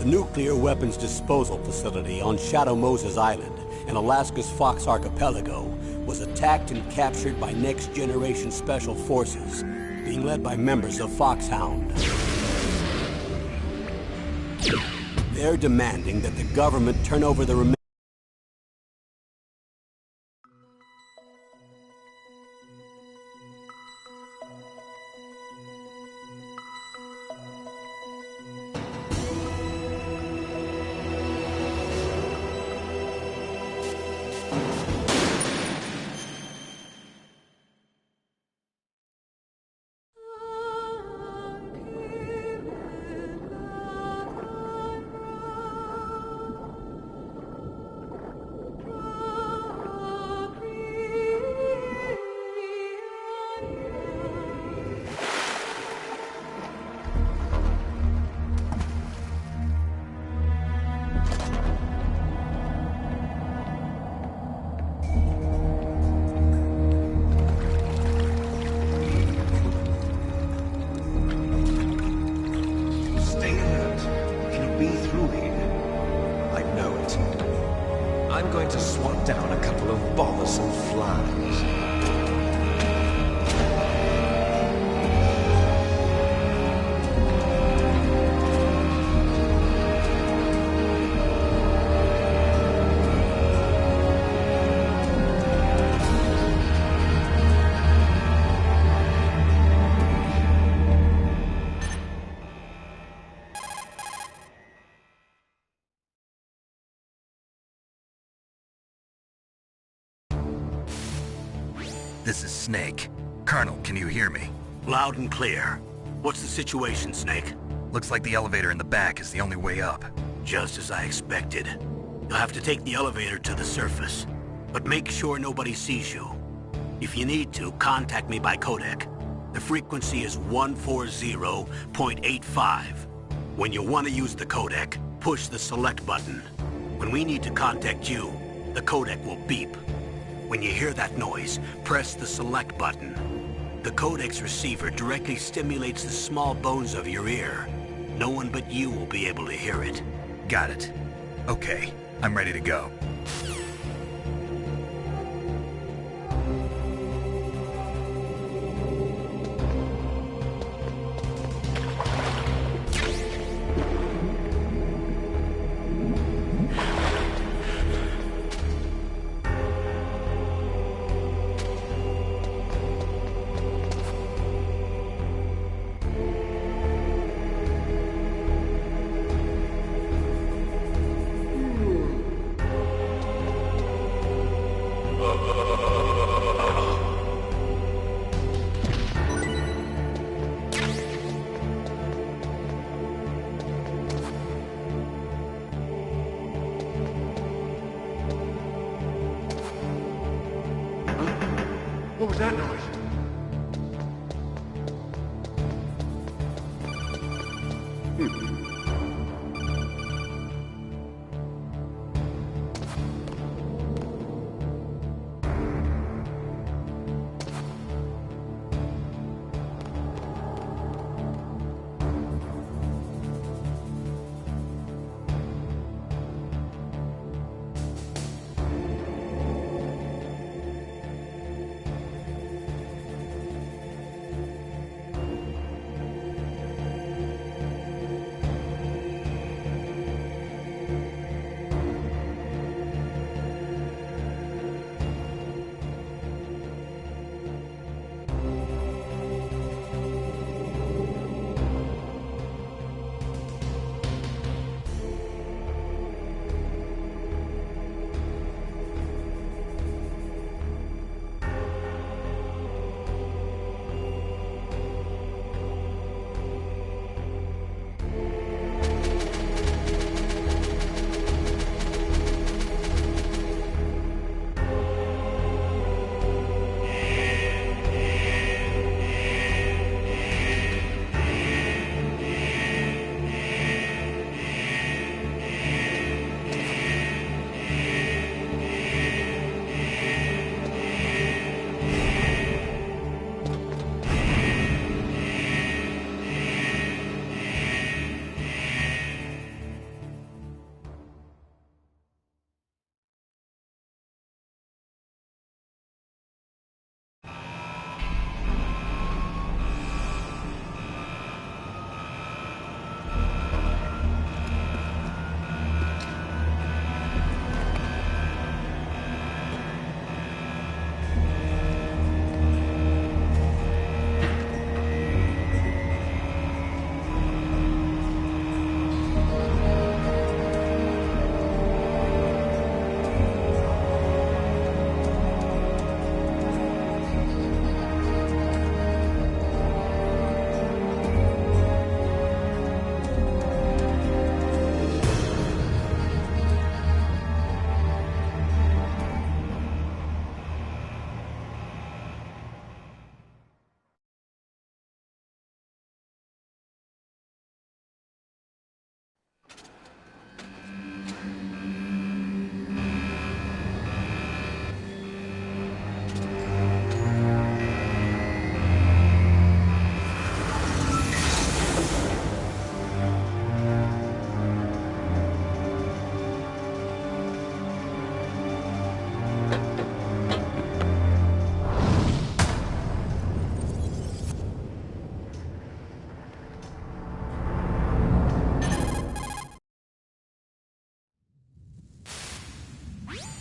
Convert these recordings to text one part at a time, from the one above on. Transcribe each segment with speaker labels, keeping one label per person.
Speaker 1: The nuclear weapons disposal facility on Shadow Moses Island in Alaska's Fox Archipelago was attacked and captured by Next Generation Special Forces, being led by members of Foxhound. They're demanding that the government turn over the remaining.
Speaker 2: I'm going to swat down a couple of bothersome flies.
Speaker 3: This is Snake. Colonel, can you hear me?
Speaker 1: Loud and clear. What's the situation, Snake?
Speaker 3: Looks like the elevator in the back is the only way up.
Speaker 1: Just as I expected. You'll have to take the elevator to the surface, but make sure nobody sees you. If you need to, contact me by codec. The frequency is 140.85. When you want to use the codec, push the select button. When we need to contact you, the codec will beep. When you hear that noise, press the select button. The codec's receiver directly stimulates the small bones of your ear. No one but you will be able to hear it.
Speaker 3: Got it. Okay, I'm ready to go.
Speaker 4: What was that noise?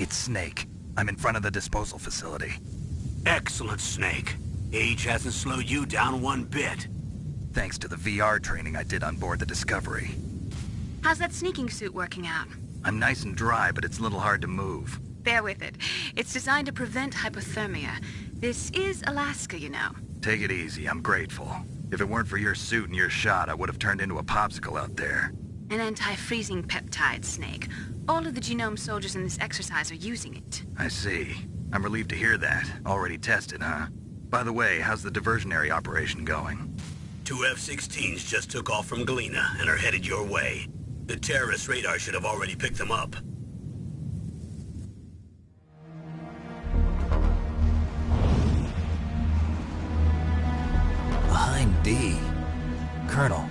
Speaker 3: It's Snake. I'm in front of the disposal facility.
Speaker 1: Excellent, Snake. Age hasn't slowed you down one bit.
Speaker 3: Thanks to the VR training I did on board the Discovery.
Speaker 5: How's that sneaking suit working out?
Speaker 3: I'm nice and dry, but it's a little hard to move.
Speaker 5: Bear with it. It's designed to prevent hypothermia. This is Alaska, you know.
Speaker 3: Take it easy, I'm grateful. If it weren't for your suit and your shot, I would have turned into a popsicle out there.
Speaker 5: An anti-freezing peptide, Snake. All of the genome soldiers in this exercise are using it.
Speaker 3: I see. I'm relieved to hear that. Already tested, huh? By the way, how's the diversionary operation going?
Speaker 1: 2 F-16s just took off from Galena and are headed your way. The terrorist radar should have already picked them up.
Speaker 2: Behind D. Colonel,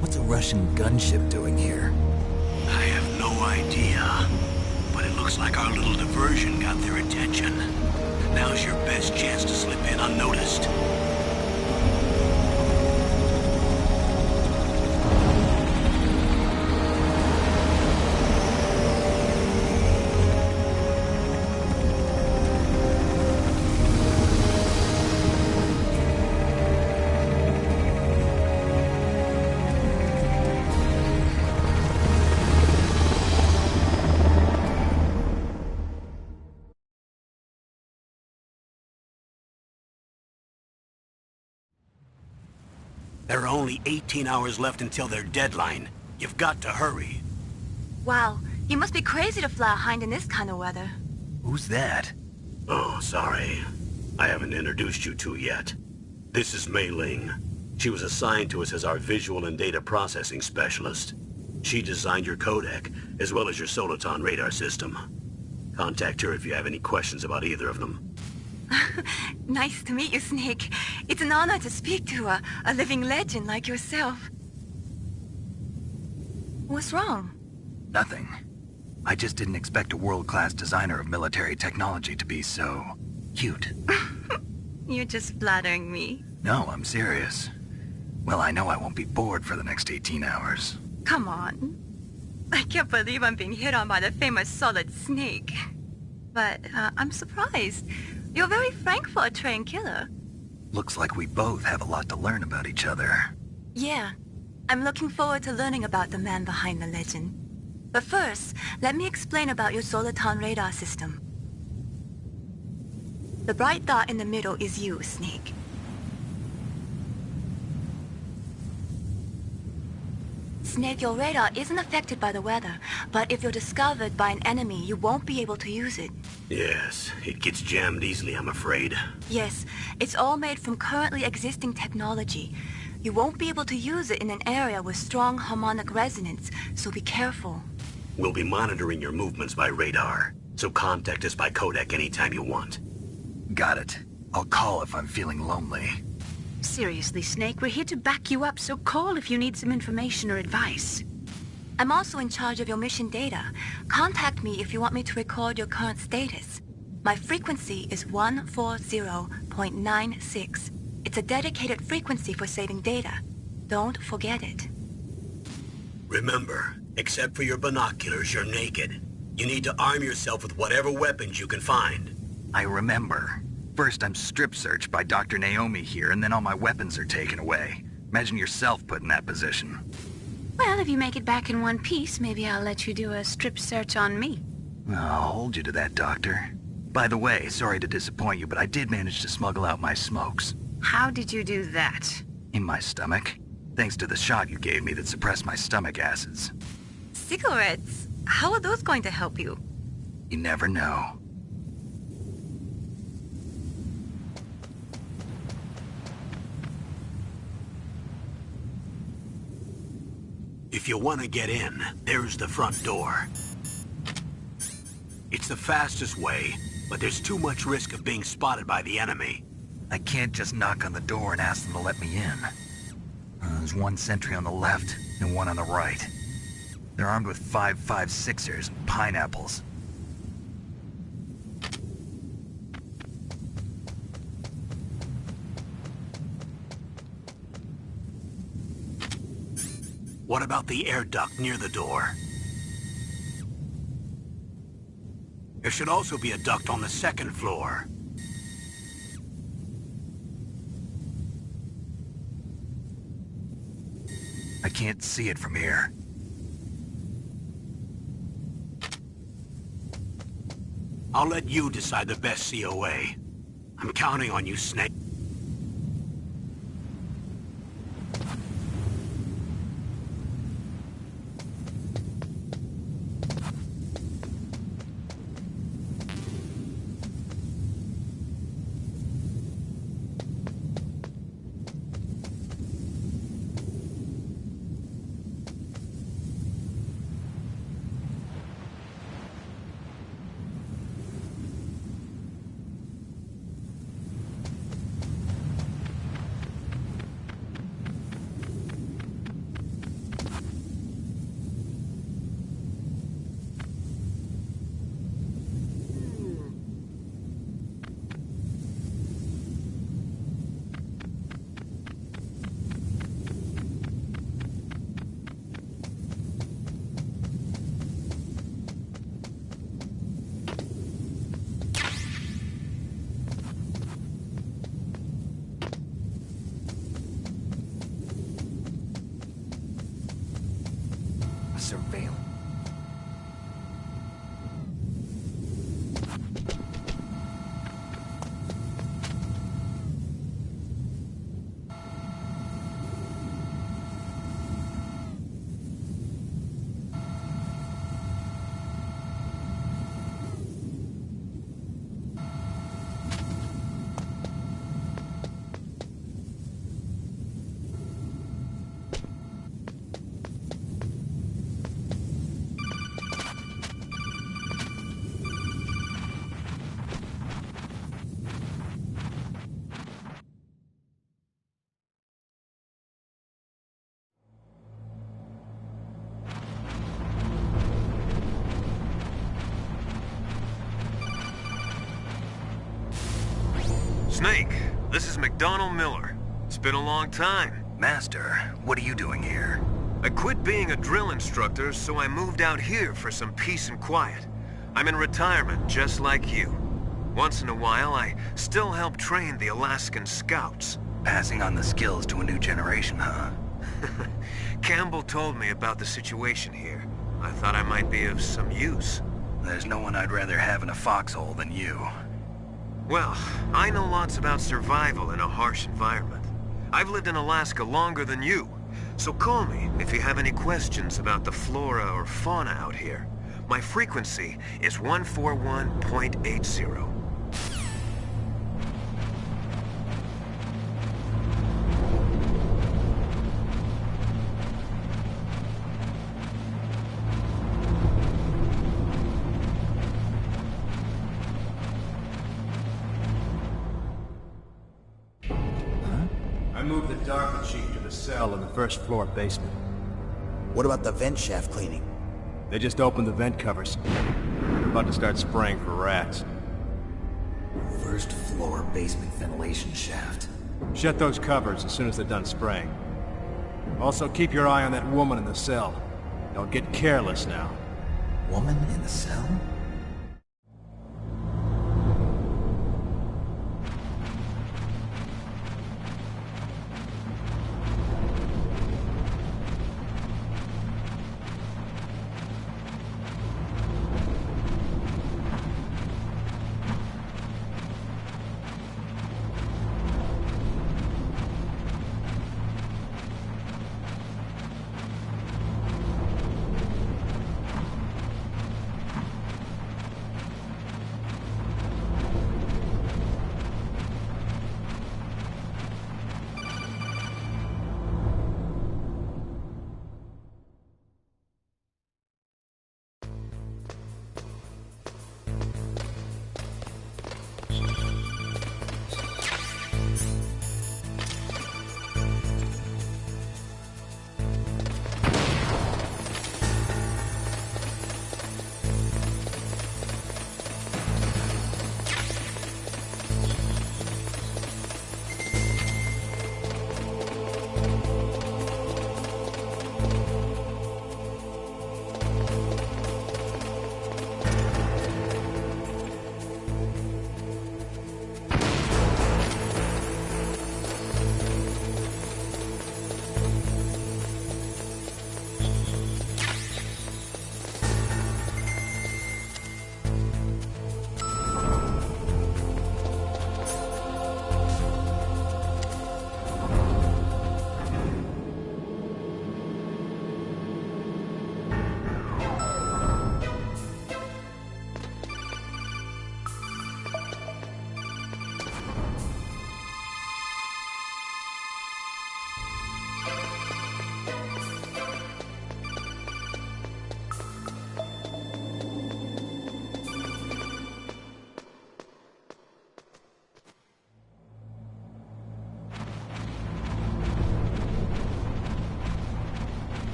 Speaker 2: what's a Russian gunship doing here?
Speaker 1: I have no idea, but it looks like our little diversion got their attention. Now's your best chance to slip in unnoticed. There are only 18 hours left until their deadline. You've got to hurry.
Speaker 5: Wow, you must be crazy to fly a Hind in this kind of weather.
Speaker 3: Who's that?
Speaker 1: Oh, sorry. I haven't introduced you to yet. This is Mei Ling. She was assigned to us as our visual and data processing specialist. She designed your codec, as well as your Soliton radar system. Contact her if you have any questions about either of them.
Speaker 5: Nice to meet you, Snake. It's an honor to speak to a living legend like yourself. What's wrong?
Speaker 3: Nothing. I just didn't expect a world-class designer of military technology to be so cute.
Speaker 5: You're just flattering me.
Speaker 3: No, I'm serious. Well, I know I won't be bored for the next 18 hours.
Speaker 5: Come on. I can't believe I'm being hit on by the famous Solid Snake. But I'm surprised. You're very frank for a trained killer.
Speaker 3: Looks like we both have a lot to learn about each other.
Speaker 5: Yeah. I'm looking forward to learning about the man behind the legend. But first, let me explain about your Soliton radar system. The bright dot in the middle is you, Snake. Snake, your radar isn't affected by the weather, but if you're discovered by an enemy, you won't be able to use it.
Speaker 1: Yes, it gets jammed easily, I'm afraid.
Speaker 5: Yes, it's all made from currently existing technology. You won't be able to use it in an area with strong harmonic resonance, so be careful.
Speaker 1: We'll be monitoring your movements by radar, so contact us by codec anytime you want.
Speaker 3: Got it. I'll call if I'm feeling lonely.
Speaker 5: Seriously, Snake, we're here to back you up, so call if you need some information or advice. I'm also in charge of your mission data. Contact me if you want me to record your current status. My frequency is 140.96. It's a dedicated frequency for saving data. Don't forget it.
Speaker 1: Remember, except for your binoculars, you're naked. You need to arm yourself with whatever weapons you can find.
Speaker 3: I remember. First, I'm strip searched by Dr. Naomi here, and then all my weapons are taken away. Imagine yourself put in that position.
Speaker 5: Well, if you make it back in one piece, maybe I'll let you do a strip search on me.
Speaker 3: I'll hold you to that, Doctor. By the way, sorry to disappoint you, but I did manage to smuggle out my smokes.
Speaker 5: How did you do that?
Speaker 3: In my stomach. Thanks to the shot you gave me that suppressed my stomach acids.
Speaker 5: Cigarettes? How are those going to help you?
Speaker 3: You never know.
Speaker 1: If you want to get in, there's the front door. It's the fastest way, but there's too much risk of being spotted by the enemy.
Speaker 3: I can't just knock on the door and ask them to let me in. There's one sentry on the left and one on the right. They're armed with 5.56ers and pineapples.
Speaker 1: What about the air duct near the door? There should also be a duct on the second floor.
Speaker 3: I can't see it from here.
Speaker 1: I'll let you decide the best COA. I'm counting on you, Snake.
Speaker 2: Surveillance.
Speaker 6: Snake, this is McDonald Miller. It's been a long time.
Speaker 3: Master, what are you doing here?
Speaker 6: I quit being a drill instructor, so I moved out here for some peace and quiet. I'm in retirement, just like you. Once in a while, I still help train the Alaskan Scouts.
Speaker 3: Passing on the skills to a new generation, huh?
Speaker 6: Campbell told me about the situation here. I thought I might be of some use.
Speaker 3: There's no one I'd rather have in a foxhole than you.
Speaker 6: Well, I know lots about survival in a harsh environment. I've lived in Alaska longer than you, so call me if you have any questions about the flora or fauna out here. My frequency is 141.80.
Speaker 4: I moved the Darker Chief to the cell in the first floor basement.
Speaker 7: What about the vent shaft cleaning?
Speaker 4: They just opened the vent covers. They're about to start spraying for rats.
Speaker 7: First floor basement ventilation shaft.
Speaker 4: Shut those covers as soon as they're done spraying. Also, keep your eye on that woman in the cell. Don't get careless now.
Speaker 7: Woman in the cell?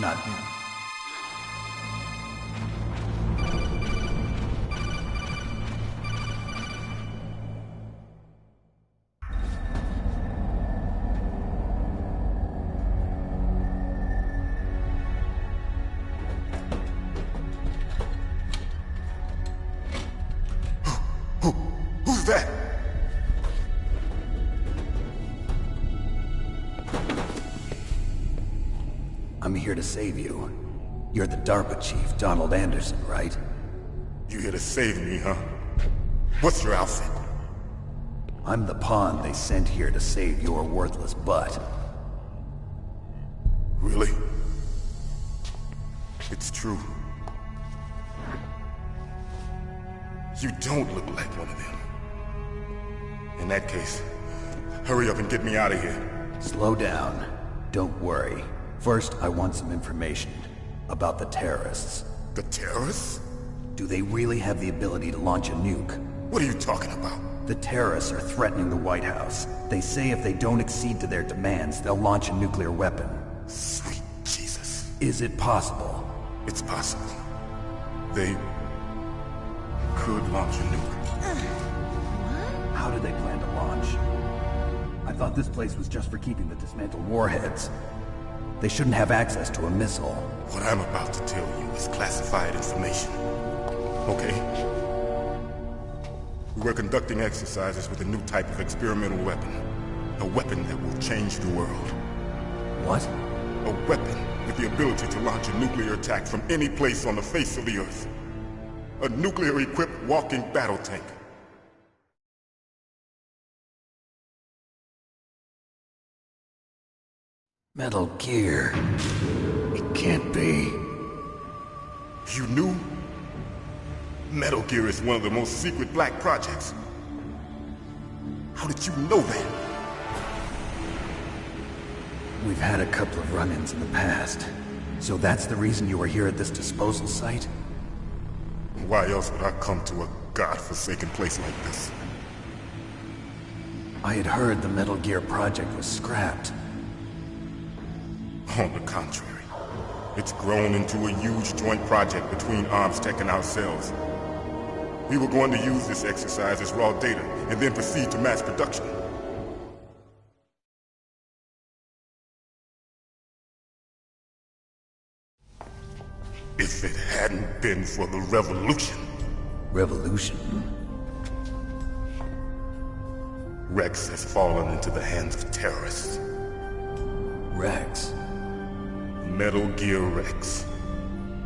Speaker 7: Not...
Speaker 8: Who's that?
Speaker 7: I'm here to save you. You're the DARPA chief, Donald Anderson, right?
Speaker 8: You here to save me, huh? What's your outfit?
Speaker 7: I'm the pawn they sent here to save your worthless butt.
Speaker 8: Really? It's true. You don't look like one of them. In that case, hurry up and get me out of here.
Speaker 7: Slow down. Don't worry. First, I want some information about the terrorists.
Speaker 8: The terrorists?
Speaker 7: Do they really have the ability to launch a nuke?
Speaker 8: What are you talking about?
Speaker 7: The terrorists are threatening the White House. They say if they don't accede to their demands, they'll launch a nuclear weapon.
Speaker 8: Sweet Jesus.
Speaker 7: Is it possible?
Speaker 8: It's possible. They could launch a nuke.
Speaker 7: How do they plan to launch? I thought this place was just for keeping the dismantled warheads. They shouldn't have access to a missile.
Speaker 8: What I'm about to tell you is classified information. Okay? We were conducting exercises with a new type of experimental weapon. A weapon that will change the world.
Speaker 7: What?
Speaker 8: A weapon with the ability to launch a nuclear attack from any place on the face of the Earth. A nuclear-equipped walking battle tank.
Speaker 7: Metal Gear. It can't be.
Speaker 8: You knew? Metal Gear is one of the most secret black projects. How did you know that?
Speaker 7: We've had a couple of run-ins in the past. So that's the reason you were here at this disposal site?
Speaker 8: Why else would I come to a godforsaken place like this?
Speaker 7: I had heard the Metal Gear project was scrapped.
Speaker 8: On the contrary, it's grown into a huge joint project between ArmsTech and ourselves. We were going to use this exercise as raw data and then proceed to mass production. If it hadn't been for the revolution...
Speaker 7: Revolution?
Speaker 8: Rex has fallen into the hands of terrorists.
Speaker 7: Rex?
Speaker 8: Metal Gear Rex.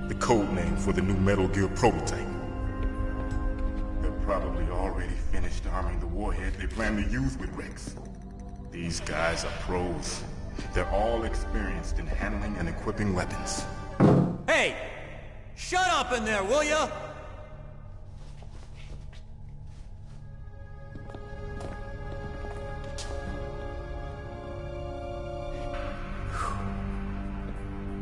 Speaker 8: The code name for the new Metal Gear prototype. They're probably already finished arming the warhead they plan to use with Rex. These guys are pros. They're all experienced in handling and equipping weapons.
Speaker 2: Hey! Shut up in there, will ya?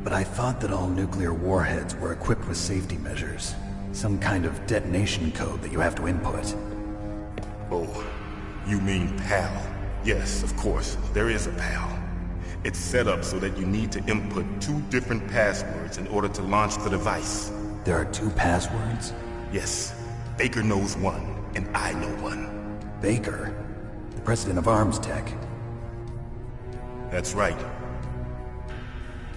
Speaker 7: But I thought that all nuclear warheads were equipped with safety measures. Some kind of detonation code that you have to input.
Speaker 8: Oh, you mean PAL? Yes, of course, there is a PAL. It's set up so that you need to input 2 different passwords in order to launch the device.
Speaker 7: There are 2 passwords?
Speaker 8: Yes. Baker knows one, and I know one.
Speaker 7: Baker? The president of ArmsTech?
Speaker 8: That's right.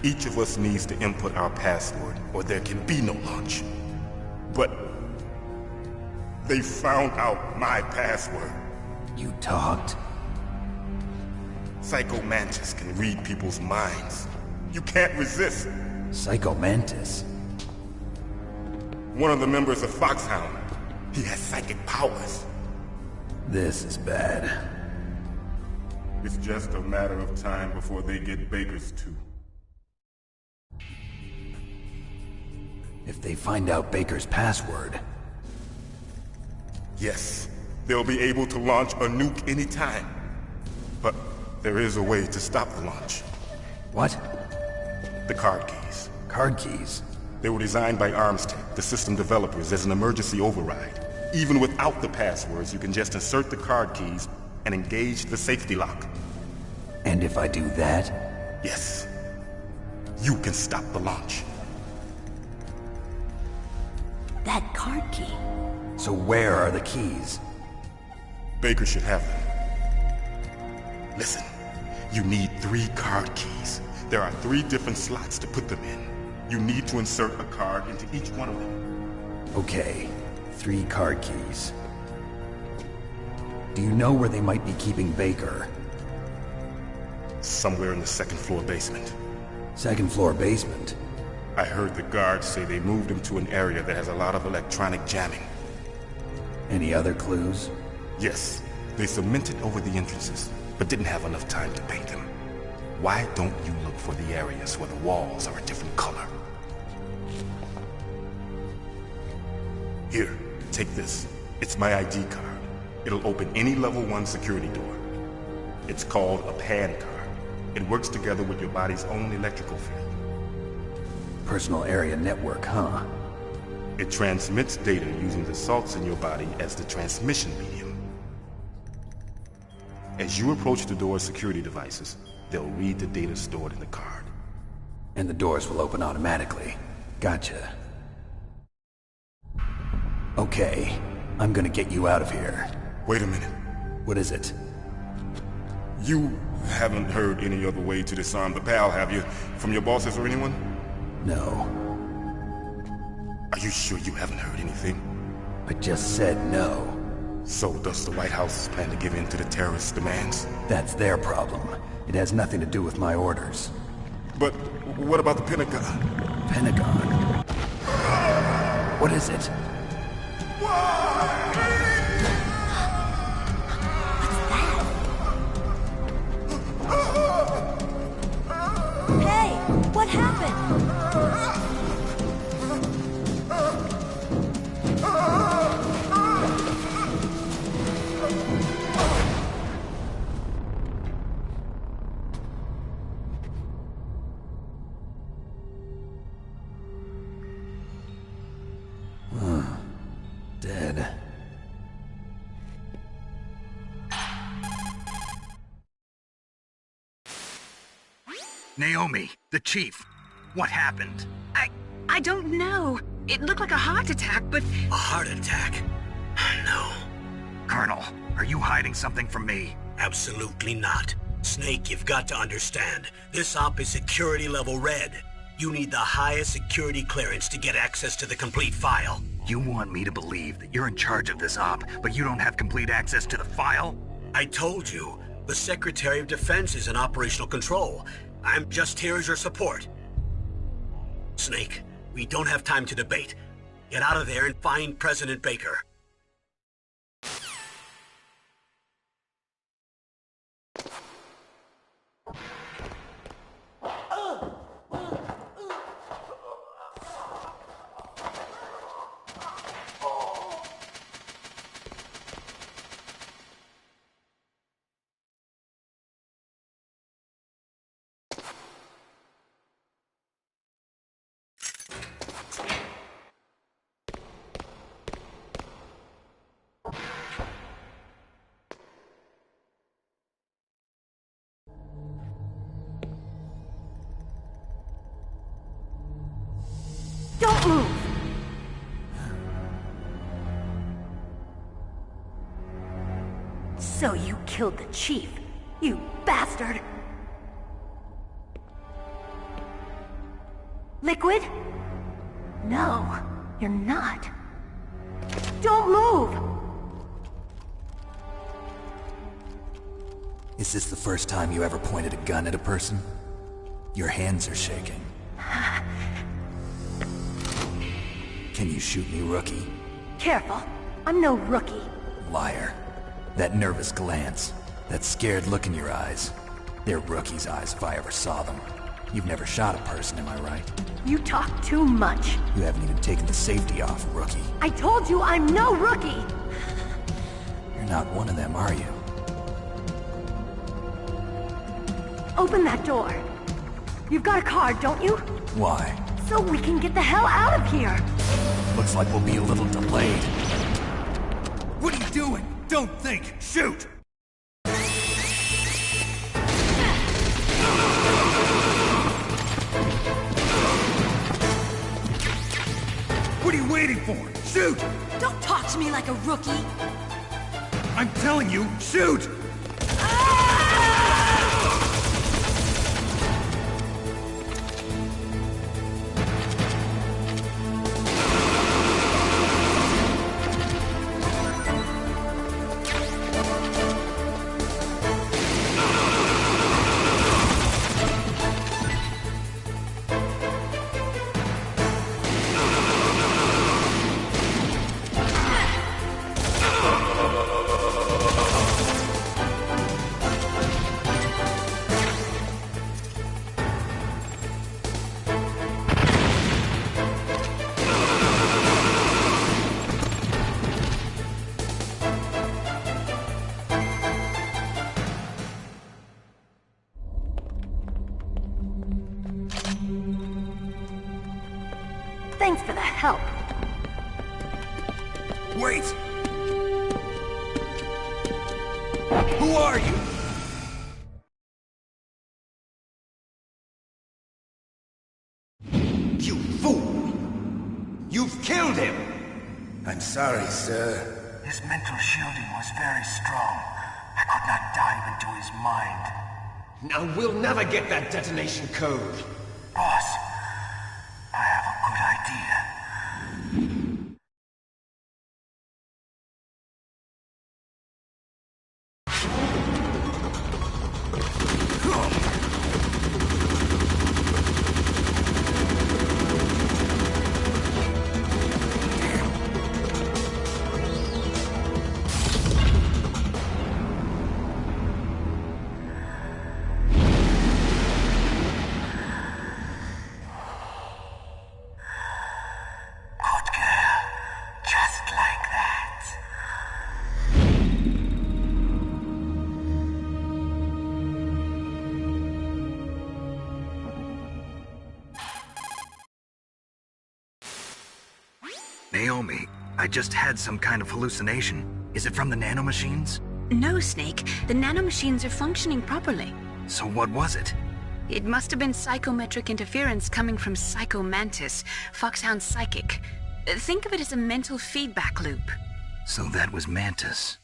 Speaker 8: Each of us needs to input our password, or there can be no launch. But... they found out my password.
Speaker 7: You talked?
Speaker 8: Psycho Mantis can read people's minds. You can't resist.
Speaker 7: Psycho Mantis?
Speaker 8: One of the members of Foxhound. He has psychic powers.
Speaker 7: This is bad.
Speaker 8: It's just a matter of time before they get Baker's too.
Speaker 7: If they find out Baker's password...
Speaker 8: Yes, they'll be able to launch a nuke anytime. But there is a way to stop the launch.
Speaker 7: What?
Speaker 8: The card keys.
Speaker 7: Card keys?
Speaker 8: They were designed by ArmsTech, the system developers, as an emergency override. Even without the passwords, you can just insert the card keys and engage the safety lock.
Speaker 7: And if I do that?
Speaker 8: Yes. You can stop the launch.
Speaker 5: That card key.
Speaker 7: So where are the keys?
Speaker 8: Baker should have them. Listen, you need 3 card keys. There are 3 different slots to put them in. You need to insert a card into each one of them.
Speaker 7: Okay, 3 card keys. Do you know where they might be keeping Baker?
Speaker 8: Somewhere in the 2nd floor basement.
Speaker 7: 2nd floor basement?
Speaker 8: I heard the guards say they moved him to an area that has a lot of electronic jamming.
Speaker 7: Any other clues?
Speaker 8: Yes, they cemented over the entrances, but didn't have enough time to paint them. Why don't you look for the areas where the walls are a different color? Here, take this. It's my ID card. It'll open any level 1 security door. It's called a PAN card. It works together with your body's own electrical field.
Speaker 7: Personal area network, huh?
Speaker 8: It transmits data using the salts in your body as the transmission medium. As you approach the door's security devices, they'll read the data stored in the card.
Speaker 7: And the doors will open automatically. Gotcha. Okay, I'm gonna get you out of here.
Speaker 8: Wait a minute.
Speaker 7: What is it?
Speaker 8: You haven't heard any other way to disarm the PAL, have you? From your bosses or anyone?
Speaker 7: No.
Speaker 8: Are you sure you haven't heard anything?
Speaker 7: I just said no.
Speaker 8: So does the White House plan to give in to the terrorists' demands?
Speaker 7: That's their problem. It has nothing to do with my orders.
Speaker 8: But what about the Pentagon?
Speaker 7: Pentagon? What is it?
Speaker 5: Hey, what happened?
Speaker 7: Dead.
Speaker 3: Naomi, the chief. What happened?
Speaker 9: I don't know. It looked like a heart attack, but...
Speaker 1: A heart attack? No.
Speaker 3: Colonel, are you hiding something from me?
Speaker 1: Absolutely not. Snake, you've got to understand. This op is security level red. You need the highest security clearance to get access to the complete file.
Speaker 3: You want me to believe that you're in charge of this op, but you don't have complete access to the file?
Speaker 1: I told you, the Secretary of Defense is in operational control. I'm just here as your support. Snake, we don't have time to debate. Get out of there and find President Baker.
Speaker 5: Don't move! So you killed the chief, you bastard! Liquid? No, you're not. Don't move!
Speaker 2: Is this the first time you ever pointed a gun at a person? Your hands are shaking. Can you shoot me, rookie?
Speaker 5: Careful, I'm no rookie.
Speaker 2: Liar. That nervous glance, that scared look in your eyes. They're rookie's eyes if I ever saw them. You've never shot a person, am I right?
Speaker 5: You talk too much.
Speaker 2: You haven't even taken the safety off, rookie.
Speaker 5: I told you I'm no rookie!
Speaker 2: You're not one of them, are you?
Speaker 5: Open that door. You've got a card, don't you?
Speaker 2: Why?
Speaker 5: So we can get the hell out of here!
Speaker 2: Looks like we'll be a little delayed.
Speaker 3: What are you doing? Don't think! Shoot!
Speaker 7: waiting for? Shoot!
Speaker 5: Don't talk to me like a rookie.
Speaker 7: I'm telling you, shoot!
Speaker 5: Thanks for the help.
Speaker 7: Wait! Who are you?
Speaker 10: You fool! You've killed him!
Speaker 7: I'm sorry, sir.
Speaker 10: His mental shielding was very strong. I could not dive into his mind. Now we'll never get that detonation code. Boss, I have a good idea.
Speaker 3: Naomi, I just had some kind of hallucination. Is it from the nanomachines?
Speaker 9: No, Snake. The nanomachines are functioning properly.
Speaker 3: So what was it?
Speaker 9: It must have been psychometric interference coming from Psycho Mantis, Foxhound Psychic. Think of it as a mental feedback loop.
Speaker 3: So that was Mantis.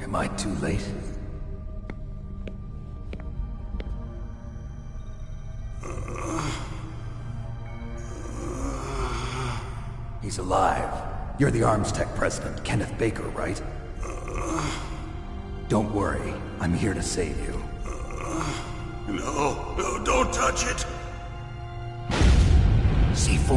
Speaker 2: Am I too late?
Speaker 7: He's alive. You're the Arms Tech president, Kenneth Baker, right? Don't worry. I'm here to save you.
Speaker 8: No, don't touch it!
Speaker 7: C4.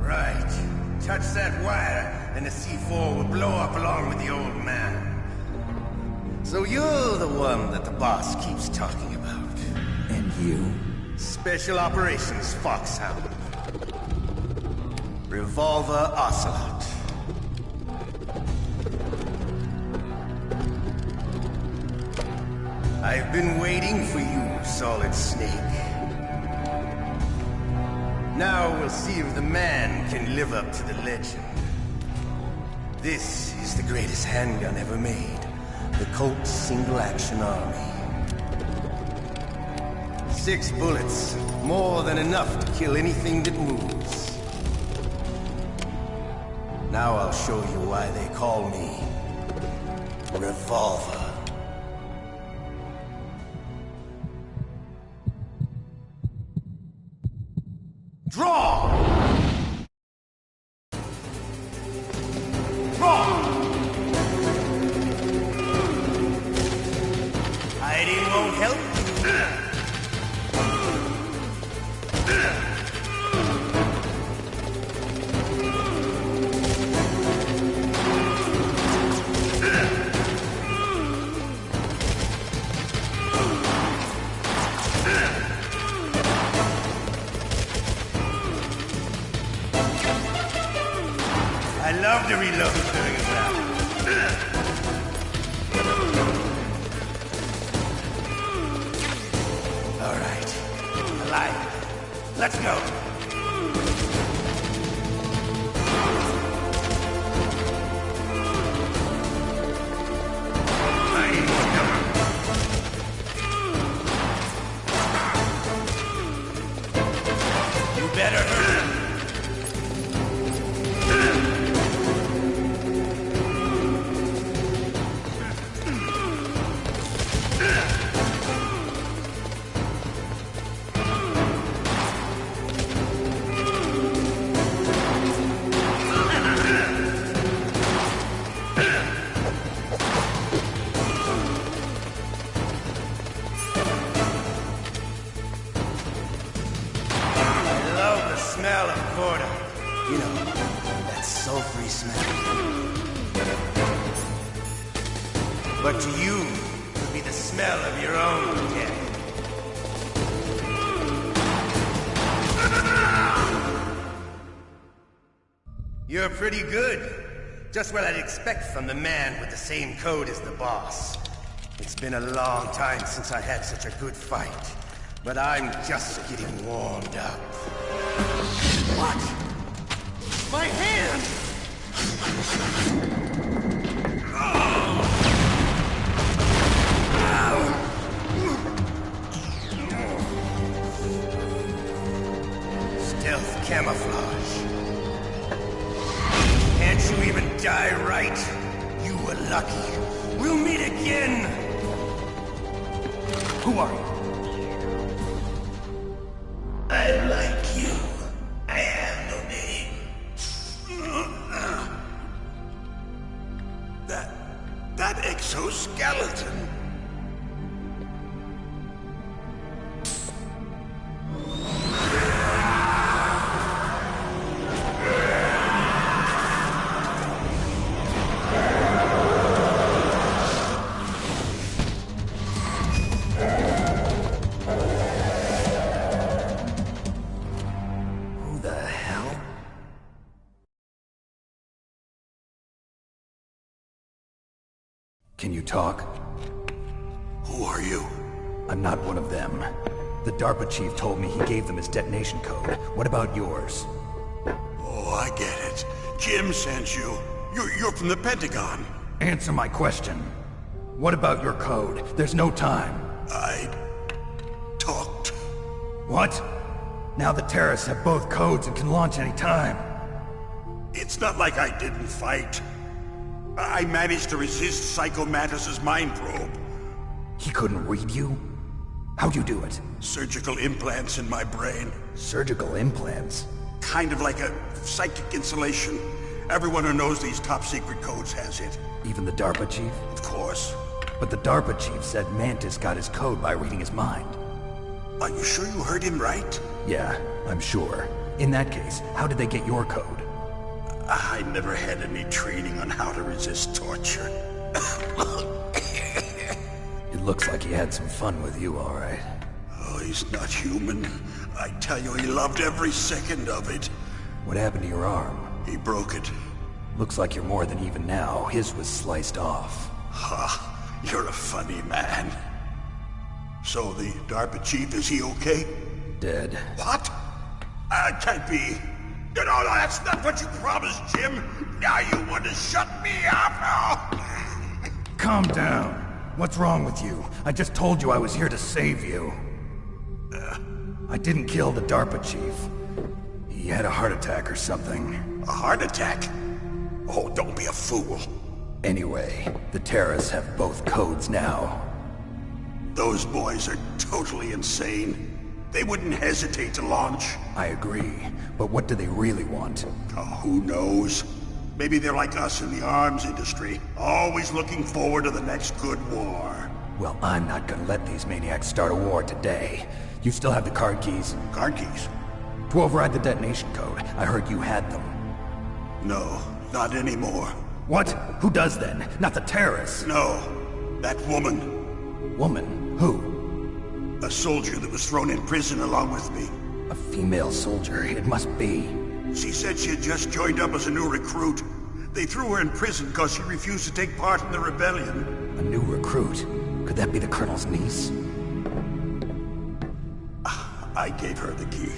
Speaker 10: Right. Touch that wire, and the C4 will blow up along with the old man. So you're the one that the boss keeps talking about.
Speaker 7: And you?
Speaker 10: Special Operations Foxhound. Revolver Ocelot. I've been waiting for you, Solid Snake. Now we'll see if the man can live up to the legend. This is the greatest handgun ever made. The Colt Single Action Army. 6 bullets, more than enough to kill anything that moves. Now I'll show you why they call me Revolver. Draw! Draw! Hiding won't help. I love to reload during a battle. All right. Alive. Let's go. You better hurt him. Smell of Gorda. You know, that sulfury smell. But to you, it'll be the smell of your own death. You're pretty good. Just what I'd expect from the man with the same code as the boss. It's been a long time since I had such a good fight. But I'm just getting warmed up. What? My hand! Stealth camouflage. Can't you even die right? You were lucky. We'll meet again! Who are you? I'm like you. I have no name.
Speaker 8: That exoskeleton.
Speaker 7: Can you talk?
Speaker 8: Who are you?
Speaker 7: I'm not one of them. The DARPA chief told me he gave them his detonation code. What about yours?
Speaker 8: Oh, I get it. Jim sent you. You're from the Pentagon.
Speaker 7: Answer my question. What about your code? There's no time.
Speaker 8: I talked.
Speaker 7: What? Now the terrorists have both codes and can launch any time.
Speaker 8: It's not like I didn't fight. I managed to resist Psycho Mantis's mind probe.
Speaker 7: He couldn't read you? How'd you do it?
Speaker 11: Surgical implants in my brain.
Speaker 7: Surgical implants?
Speaker 11: Kind of like a psychic insulation. Everyone who knows these top-secret codes has it.
Speaker 7: Even the DARPA chief?
Speaker 11: Of course.
Speaker 7: But the DARPA chief said Mantis got his code by reading his mind.
Speaker 11: Are you sure you heard him right?
Speaker 7: Yeah, I'm sure. In that case, how did they get your code?
Speaker 11: I never had any training on how to resist torture.
Speaker 7: It looks like he had some fun with you, all right.
Speaker 11: Oh, he's not human. I tell you, he loved every second of it.
Speaker 7: What happened to your arm?
Speaker 11: He broke it.
Speaker 7: Looks like you're more than even now. His was sliced off.
Speaker 11: Ha, you're a funny man. So the DARPA chief, is he okay?
Speaker 7: Dead.
Speaker 11: What? Can't be. No, that's not what you promised, Jim. Now you want to shut me up?
Speaker 7: Calm down. What's wrong with you? I just told you I was here to save you. I didn't kill the DARPA chief. He had a heart attack or something.
Speaker 11: A heart attack? Oh, don't be a fool.
Speaker 7: Anyway, the terrorists have both codes now.
Speaker 11: Those boys are totally insane. They wouldn't hesitate to launch.
Speaker 7: I agree, but what do they really want?
Speaker 11: Oh, who knows? Maybe they're like us in the arms industry, always looking forward to the next good war.
Speaker 7: Well, I'm not gonna let these maniacs start a war today. You still have the card keys?
Speaker 11: Card keys?
Speaker 7: To override the detonation code. I heard you had them.
Speaker 11: No, not anymore.
Speaker 7: What? Who does then? Not the terrorists?
Speaker 11: No, that woman.
Speaker 7: Woman? Who?
Speaker 11: A soldier that was thrown in prison along with me.
Speaker 7: A female soldier, it must be.
Speaker 11: She said she had just joined up as a new recruit. They threw her in prison because she refused to take part in the rebellion.
Speaker 7: A new recruit? Could that be the Colonel's niece?
Speaker 11: I gave her the key.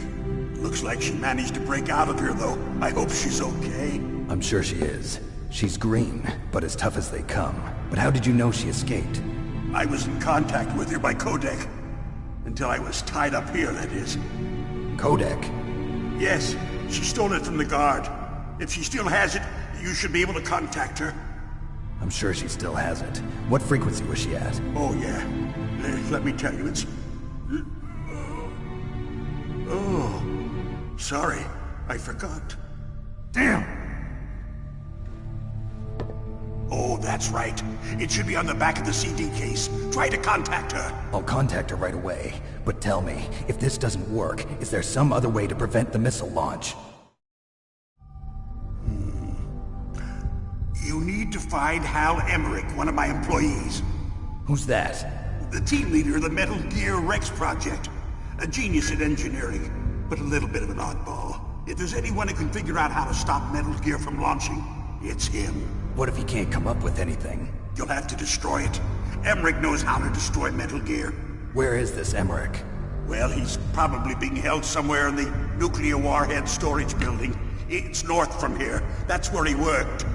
Speaker 11: Looks like she managed to break out of here, though. I hope she's okay.
Speaker 7: I'm sure she is. She's green, but as tough as they come. But how did you know she escaped?
Speaker 11: I was in contact with her by codec. Until I was tied up here, that is.
Speaker 7: Codec?
Speaker 11: Yes, she stole it from the guard. If she still has it, you should be able to contact her.
Speaker 7: I'm sure she still has it. What frequency was she at?
Speaker 11: Oh, yeah. Let me tell you, it's... Oh, sorry. I forgot.
Speaker 7: Damn!
Speaker 11: Oh, that's right. It should be on the back of the CD case. Try to contact her.
Speaker 7: I'll contact her right away. But tell me, if this doesn't work, is there some other way to prevent the missile launch?
Speaker 11: You need to find Hal Emmerich, one of my employees.
Speaker 7: Who's that?
Speaker 11: The team leader of the Metal Gear Rex project. A genius at engineering, but a little bit of an oddball. If there's anyone who can figure out how to stop Metal Gear from launching, it's him.
Speaker 7: What if he can't come up with anything?
Speaker 11: You'll have to destroy it. Emmerich knows how to destroy Metal Gear.
Speaker 7: Where is this Emmerich?
Speaker 11: Well, he's probably being held somewhere in the nuclear warhead storage building. It's north from here. That's where he worked.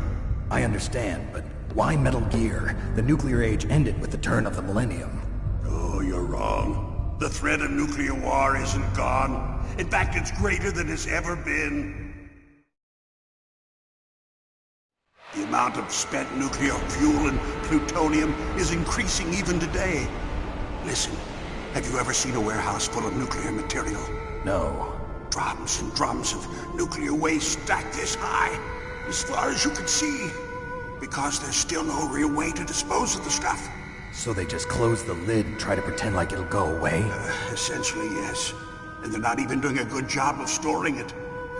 Speaker 7: I understand, but why Metal Gear? The nuclear age ended with the turn of the millennium.
Speaker 11: Oh, you're wrong. The threat of nuclear war isn't gone. In fact, it's greater than it's ever been. The amount of spent nuclear fuel and plutonium is increasing even today. Listen, have you ever seen a warehouse full of nuclear material?
Speaker 7: No.
Speaker 11: Drums and drums of nuclear waste stacked this high, as far as you can see, because there's still no real way to dispose of the stuff.
Speaker 7: So they just close the lid and try to pretend like it'll go away?
Speaker 11: Essentially, yes. And they're not even doing a good job of storing it.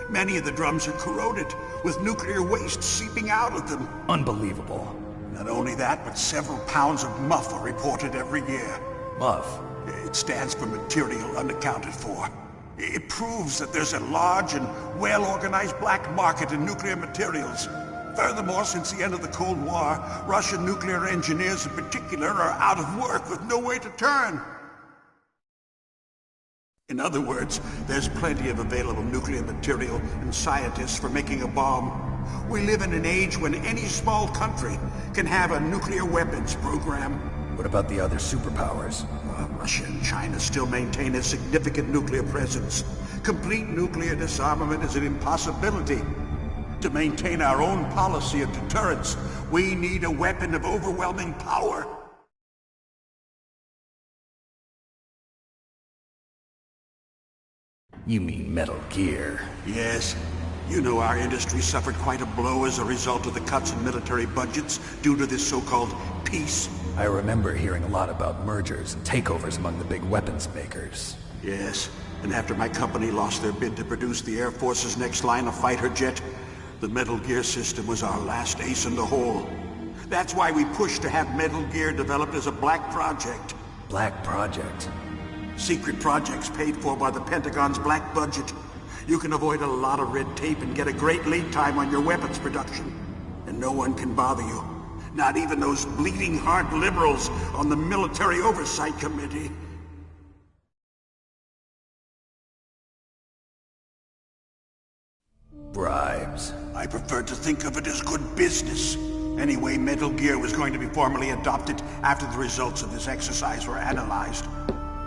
Speaker 11: Many of the drums are corroded, with nuclear waste seeping out of them.
Speaker 7: Unbelievable.
Speaker 11: Not only that, but several pounds of MUF are reported every year.
Speaker 7: MUF?
Speaker 11: It stands for material unaccounted for. It proves that there's a large and well-organized black market in nuclear materials. Furthermore, since the end of the Cold War, Russian nuclear engineers in particular are out of work with no way to turn. In other words, there's plenty of available nuclear material and scientists for making a bomb. We live in an age when any small country can have a nuclear weapons program.
Speaker 7: What about the other superpowers?
Speaker 11: Russia and China still maintain a significant nuclear presence. Complete nuclear disarmament is an impossibility. To maintain our own policy of deterrence, we need a weapon of overwhelming power.
Speaker 2: You mean Metal Gear.
Speaker 11: Yes. You know our industry suffered quite a blow as a result of the cuts in military budgets due to this so-called peace.
Speaker 2: I remember hearing a lot about mergers and takeovers among the big weapons makers.
Speaker 11: Yes, and after my company lost their bid to produce the Air Force's next line of fighter jet, the Metal Gear system was our last ace in the hole. That's why we pushed to have Metal Gear developed as a black project.
Speaker 2: Black project?
Speaker 11: Secret projects paid for by the Pentagon's black budget. You can avoid a lot of red tape and get a great lead time on your weapons production. And no one can bother you. Not even those bleeding heart liberals on the Military Oversight Committee.
Speaker 2: Bribes.
Speaker 11: I prefer to think of it as good business. Anyway, Metal Gear was going to be formally adopted after the results of this exercise were analyzed.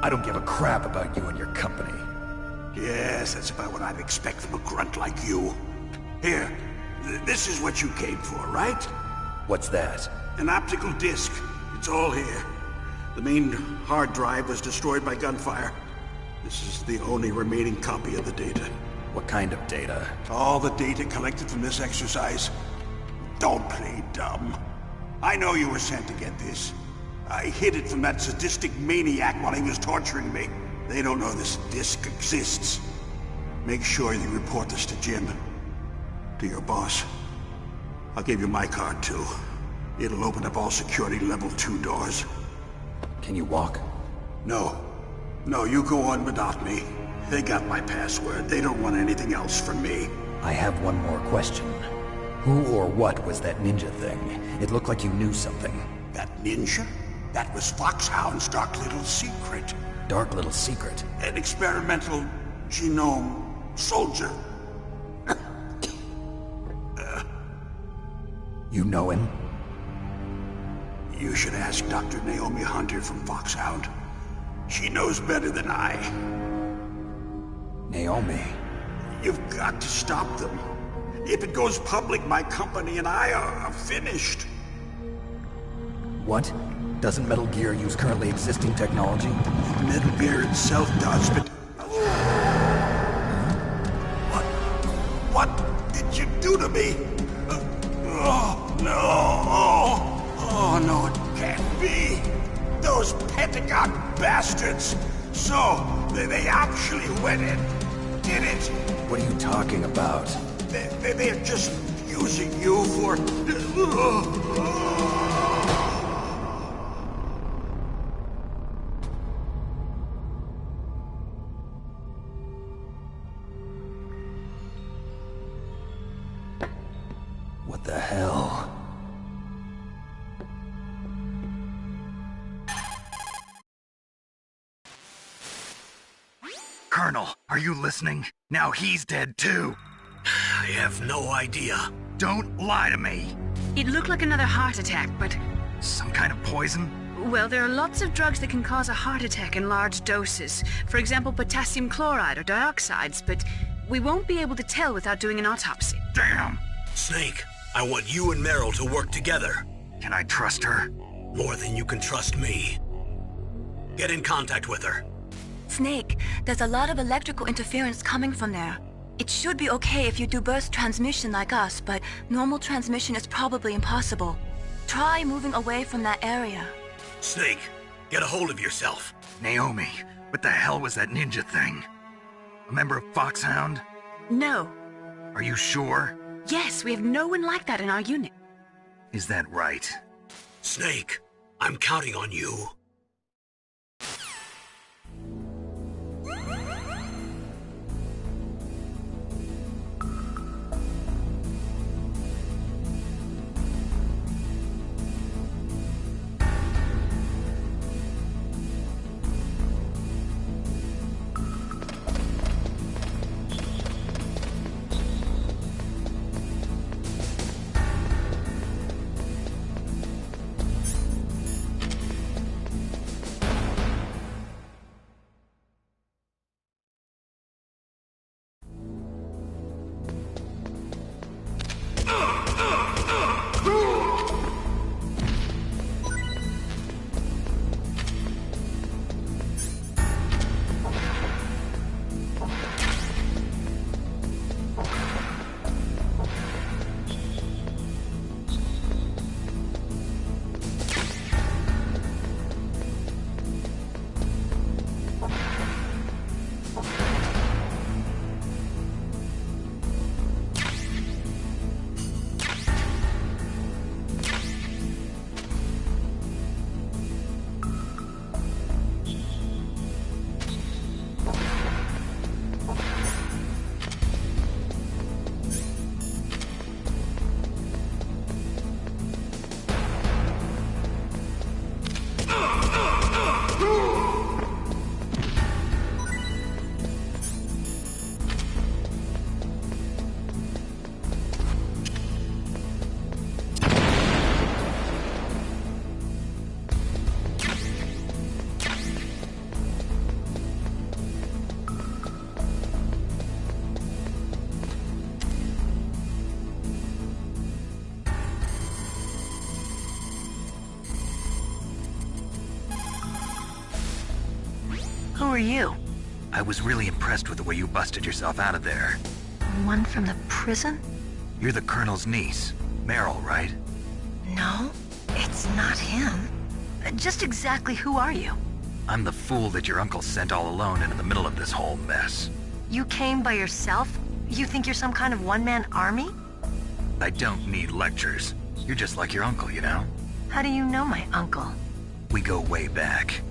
Speaker 2: I don't give a crap about you and your company.
Speaker 11: Yes, that's about what I'd expect from a grunt like you. Here, this is what you came for, right?
Speaker 2: What's that?
Speaker 11: An optical disc. It's all here. The main hard drive was destroyed by gunfire. This is the only remaining copy of the data.
Speaker 2: What kind of data?
Speaker 11: All the data collected from this exercise. Don't play dumb. I know you were sent to get this. I hid it from that sadistic maniac while he was torturing me. They don't know this disc exists. Make sure you report this to Jim. To your boss. I'll give you my card, too. It'll open up all security level 2 doors.
Speaker 2: Can you walk?
Speaker 11: No. No, you go on without me. They got my password. They don't want anything else from me.
Speaker 2: I have one more question. Who or what was that ninja thing? It looked like you knew something.
Speaker 11: That ninja? That was Foxhound's dark little secret.
Speaker 2: Dark little secret?
Speaker 11: An experimental genome soldier.
Speaker 2: You know him?
Speaker 11: You should ask Dr. Naomi Hunter from Foxhound. She knows better than I.
Speaker 2: Naomi?
Speaker 11: You've got to stop them. If it goes public, my company and I are finished.
Speaker 2: What? Doesn't Metal Gear use currently existing technology?
Speaker 11: Metal Gear itself does, but... What did you do to me? Oh, no. Oh, no, it can't be. Those Pentagon bastards. So, they actually went and did it.
Speaker 2: What are you talking about?
Speaker 11: They're just using you for...
Speaker 2: What the hell?
Speaker 3: Colonel, are you listening? Now he's dead too.
Speaker 1: I have no idea.
Speaker 3: Don't lie to me.
Speaker 9: It looked like another heart attack, but...
Speaker 3: Some kind of poison?
Speaker 9: Well, there are lots of drugs that can cause a heart attack in large doses. For example, potassium chloride or dioxides, but we won't be able to tell without doing an autopsy.
Speaker 3: Damn!
Speaker 1: Snake, I want you and Meryl to work together.
Speaker 3: Can I trust her?
Speaker 1: More than you can trust me. Get in contact with her.
Speaker 5: Snake, there's a lot of electrical interference coming from there. It should be okay if you do burst transmission like us, but normal transmission is probably impossible. Try moving away from that area.
Speaker 1: Snake, get a hold of yourself.
Speaker 3: Naomi, what the hell was that ninja thing? A member of Foxhound?
Speaker 9: No.
Speaker 3: Are you sure?
Speaker 9: Yes, we have no one like that in our unit.
Speaker 3: Is that right?
Speaker 1: Snake, I'm counting on you.
Speaker 5: you?
Speaker 3: I was really impressed with the way you busted yourself out of there.
Speaker 5: One from the prison?
Speaker 3: You're the Colonel's niece, Meryl, right?
Speaker 5: No, it's not him. Just exactly who are you?
Speaker 3: I'm the fool that your uncle sent all alone into the middle of this whole mess.
Speaker 5: You came by yourself? You think you're some kind of one-man army?
Speaker 3: I don't need lectures. You're just like your uncle, you know?
Speaker 5: How do you know my uncle?
Speaker 3: We go way back.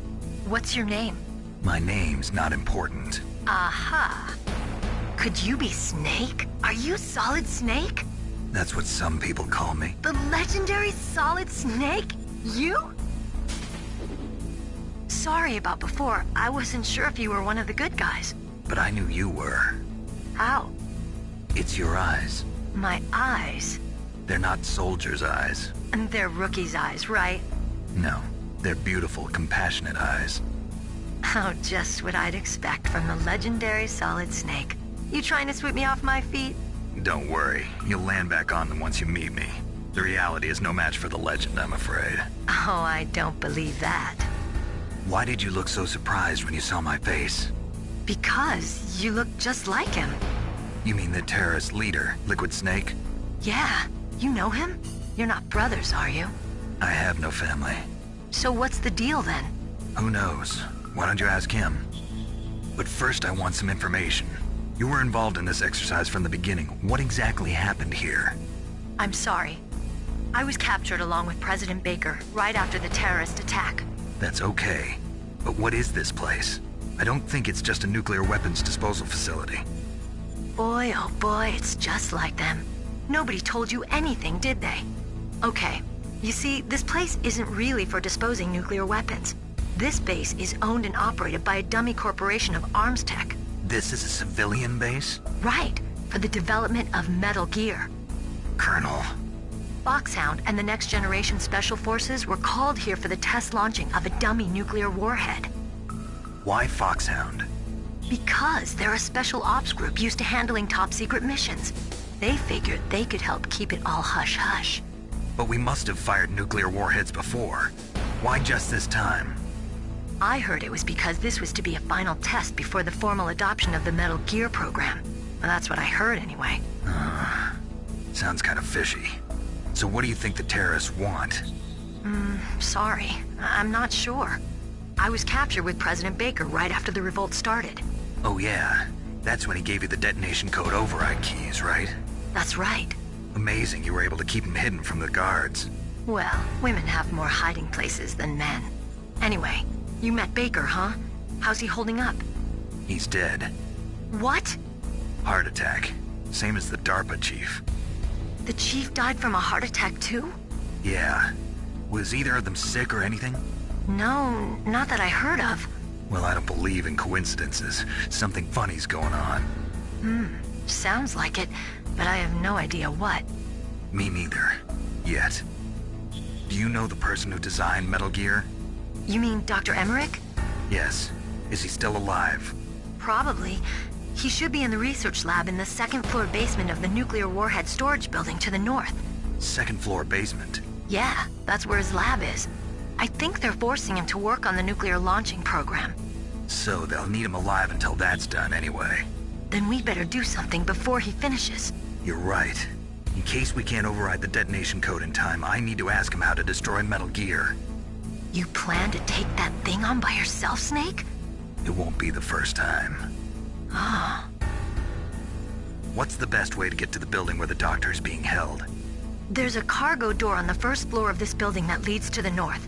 Speaker 5: What's your name?
Speaker 3: My name's not important.
Speaker 5: Aha. Could you be Snake? Are you Solid Snake?
Speaker 3: That's what some people call me.
Speaker 5: The legendary Solid Snake? You? Sorry about before. I wasn't sure if you were one of the good guys.
Speaker 3: But I knew you were.
Speaker 5: How?
Speaker 3: It's your eyes.
Speaker 5: My eyes?
Speaker 3: They're not soldiers' eyes.
Speaker 5: And they're Rookie's eyes, right?
Speaker 3: No, they're beautiful, compassionate eyes.
Speaker 5: Oh, just what I'd expect from the legendary Solid Snake. You trying to sweep me off my feet?
Speaker 3: Don't worry, you'll land back on them once you meet me. The reality is no match for the legend, I'm afraid.
Speaker 5: Oh, I don't believe that.
Speaker 3: Why did you look so surprised when you saw my face?
Speaker 5: Because you look just like him.
Speaker 3: You mean the terrorist leader, Liquid Snake?
Speaker 5: Yeah, you know him? You're not brothers, are you?
Speaker 3: I have no family.
Speaker 5: So what's the deal then?
Speaker 3: Who knows? Why don't you ask him? But first I want some information. You were involved in this exercise from the beginning. What exactly happened here?
Speaker 5: I'm sorry. I was captured along with President Baker right after the terrorist attack.
Speaker 3: That's okay. But what is this place? I don't think it's just a nuclear weapons disposal facility.
Speaker 5: Boy, oh boy, it's just like them. Nobody told you anything, did they? Okay, you see, this place isn't really for disposing nuclear weapons. This base is owned and operated by a dummy corporation of arms tech.
Speaker 3: This is a civilian base?
Speaker 5: Right, for the development of Metal Gear.
Speaker 3: Colonel.
Speaker 5: Foxhound and the Next Generation Special Forces were called here for the test launching of a dummy nuclear warhead.
Speaker 3: Why Foxhound?
Speaker 5: Because they're a special ops group used to handling top-secret missions. They figured they could help keep it all hush-hush.
Speaker 3: But we must have fired nuclear warheads before. Why just this time?
Speaker 5: I heard it was because this was to be a final test before the formal adoption of the Metal Gear program. Well, that's what I heard anyway.
Speaker 3: Sounds kind of fishy. So what do you think the terrorists want?
Speaker 5: Sorry. I'm not sure. I was captured with President Baker right after the revolt started.
Speaker 3: Oh yeah, that's when he gave you the detonation code override keys, right?
Speaker 5: That's right.
Speaker 3: Amazing you were able to keep him hidden from the guards.
Speaker 5: Well, women have more hiding places than men. Anyway, you met Baker, huh? How's he holding up?
Speaker 3: He's dead.
Speaker 5: What?
Speaker 3: Heart attack. Same as the DARPA chief.
Speaker 5: The chief died from a heart attack too?
Speaker 3: Yeah. Was either of them sick or anything?
Speaker 5: No, not that I heard of.
Speaker 3: Well, I don't believe in coincidences. Something funny's going on.
Speaker 5: Sounds like it, but I have no idea what.
Speaker 3: Me neither. Yet. Do you know the person who designed Metal Gear?
Speaker 5: You mean Dr. Emmerich?
Speaker 3: Yes. Is he still alive?
Speaker 5: Probably. He should be in the research lab in the second-floor basement of the nuclear warhead storage building to the north.
Speaker 3: Second-floor basement?
Speaker 5: Yeah, that's where his lab is. I think they're forcing him to work on the nuclear launching program.
Speaker 3: So they'll need him alive until that's done anyway.
Speaker 5: Then we better do something before he finishes.
Speaker 3: You're right. In case we can't override the detonation code in time, I need to ask him how to destroy Metal Gear.
Speaker 5: You plan to take that thing on by yourself, Snake?
Speaker 3: It won't be the first time.
Speaker 5: Ah.
Speaker 3: What's the best way to get to the building where the doctor's being held?
Speaker 5: There's a cargo door on the first floor of this building that leads to the north.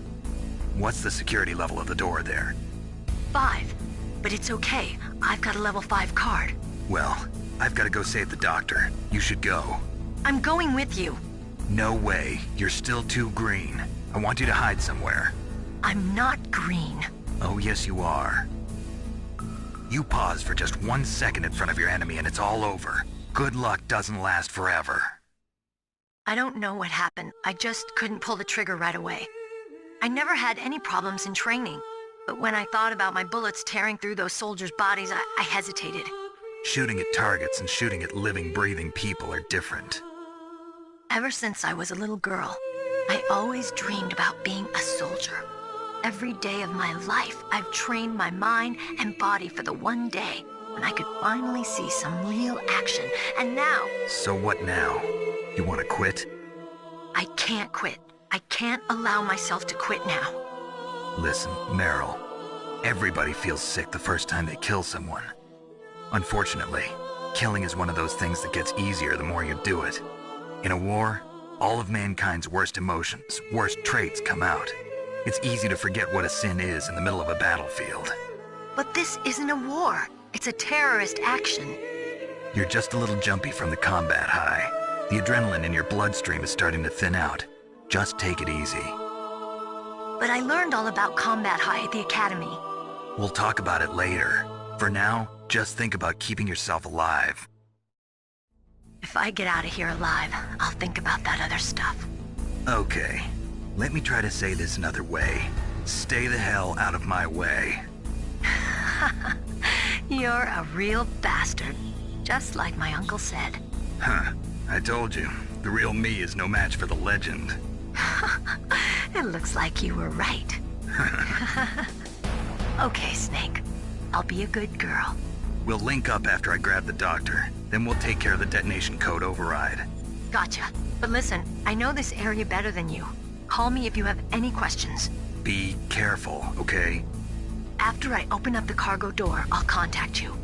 Speaker 3: What's the security level of the door there?
Speaker 5: 5. But it's okay. I've got a level 5 card.
Speaker 3: Well, I've got to go save the doctor. You should go.
Speaker 5: I'm going with you.
Speaker 3: No way. You're still too green. I want you to hide somewhere.
Speaker 5: I'm not green.
Speaker 3: Oh, yes you are. You pause for just 1 second in front of your enemy and it's all over. Good luck doesn't last forever.
Speaker 5: I don't know what happened. I just couldn't pull the trigger right away. I never had any problems in training, but when I thought about my bullets tearing through those soldiers' bodies, I hesitated.
Speaker 3: Shooting at targets and shooting at living, breathing people are different.
Speaker 5: Ever since I was a little girl, I always dreamed about being a soldier. Every day of my life, I've trained my mind and body for the one day when I could finally see some real action. And now...
Speaker 3: So what now? You want to quit?
Speaker 5: I can't quit. I can't allow myself to quit now.
Speaker 3: Listen, Meryl. Everybody feels sick the first time they kill someone. Unfortunately, killing is one of those things that gets easier the more you do it. In a war, all of mankind's worst emotions, worst traits come out. It's easy to forget what a sin is in the middle of a battlefield.
Speaker 5: But this isn't a war. It's a terrorist action.
Speaker 3: You're just a little jumpy from the combat high. The adrenaline in your bloodstream is starting to thin out. Just take it easy.
Speaker 5: But I learned all about combat high at the academy.
Speaker 3: We'll talk about it later. For now, just think about keeping yourself alive.
Speaker 5: If I get out of here alive, I'll think about that other stuff.
Speaker 3: Okay. Let me try to say this another way. Stay the hell out of my way.
Speaker 5: You're a real bastard. Just like my uncle said.
Speaker 3: Huh. I told you. The real me is no match for the legend.
Speaker 5: It looks like you were right. Okay, Snake. I'll be a good girl.
Speaker 3: We'll link up after I grab the doctor. Then we'll take care of the detonation code override.
Speaker 5: Gotcha. But listen, I know this area better than you. Call me if you have any questions.
Speaker 3: Be careful, okay?
Speaker 5: After I open up the cargo door, I'll contact you.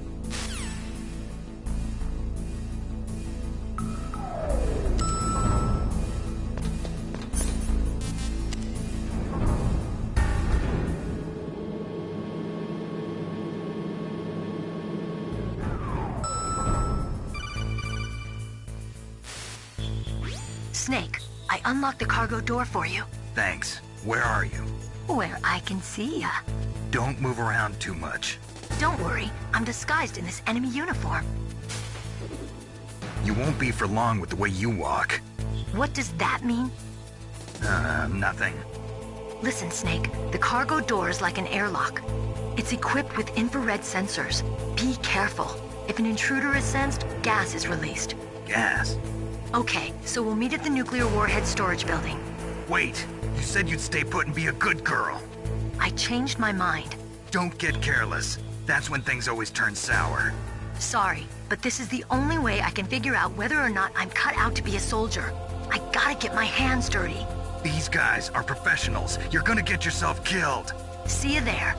Speaker 5: Snake, I unlocked the cargo door for you.
Speaker 3: Thanks. Where are you?
Speaker 5: Where I can see ya.
Speaker 3: Don't move around too much.
Speaker 5: Don't worry, I'm disguised in this enemy uniform.
Speaker 3: You won't be for long with the way you walk.
Speaker 5: What does that mean?
Speaker 3: Nothing.
Speaker 5: Listen, Snake, the cargo door is like an airlock. It's equipped with infrared sensors. Be careful. If an intruder is sensed, gas is released.
Speaker 3: Gas?
Speaker 5: Okay, so we'll meet at the nuclear warhead storage building.
Speaker 3: Wait, you said you'd stay put and be a good girl.
Speaker 5: I changed my mind.
Speaker 3: Don't get careless. That's when things always turn sour.
Speaker 5: Sorry, but this is the only way I can figure out whether or not I'm cut out to be a soldier. I gotta get my hands dirty.
Speaker 3: These guys are professionals. You're gonna get yourself killed.
Speaker 5: See you there.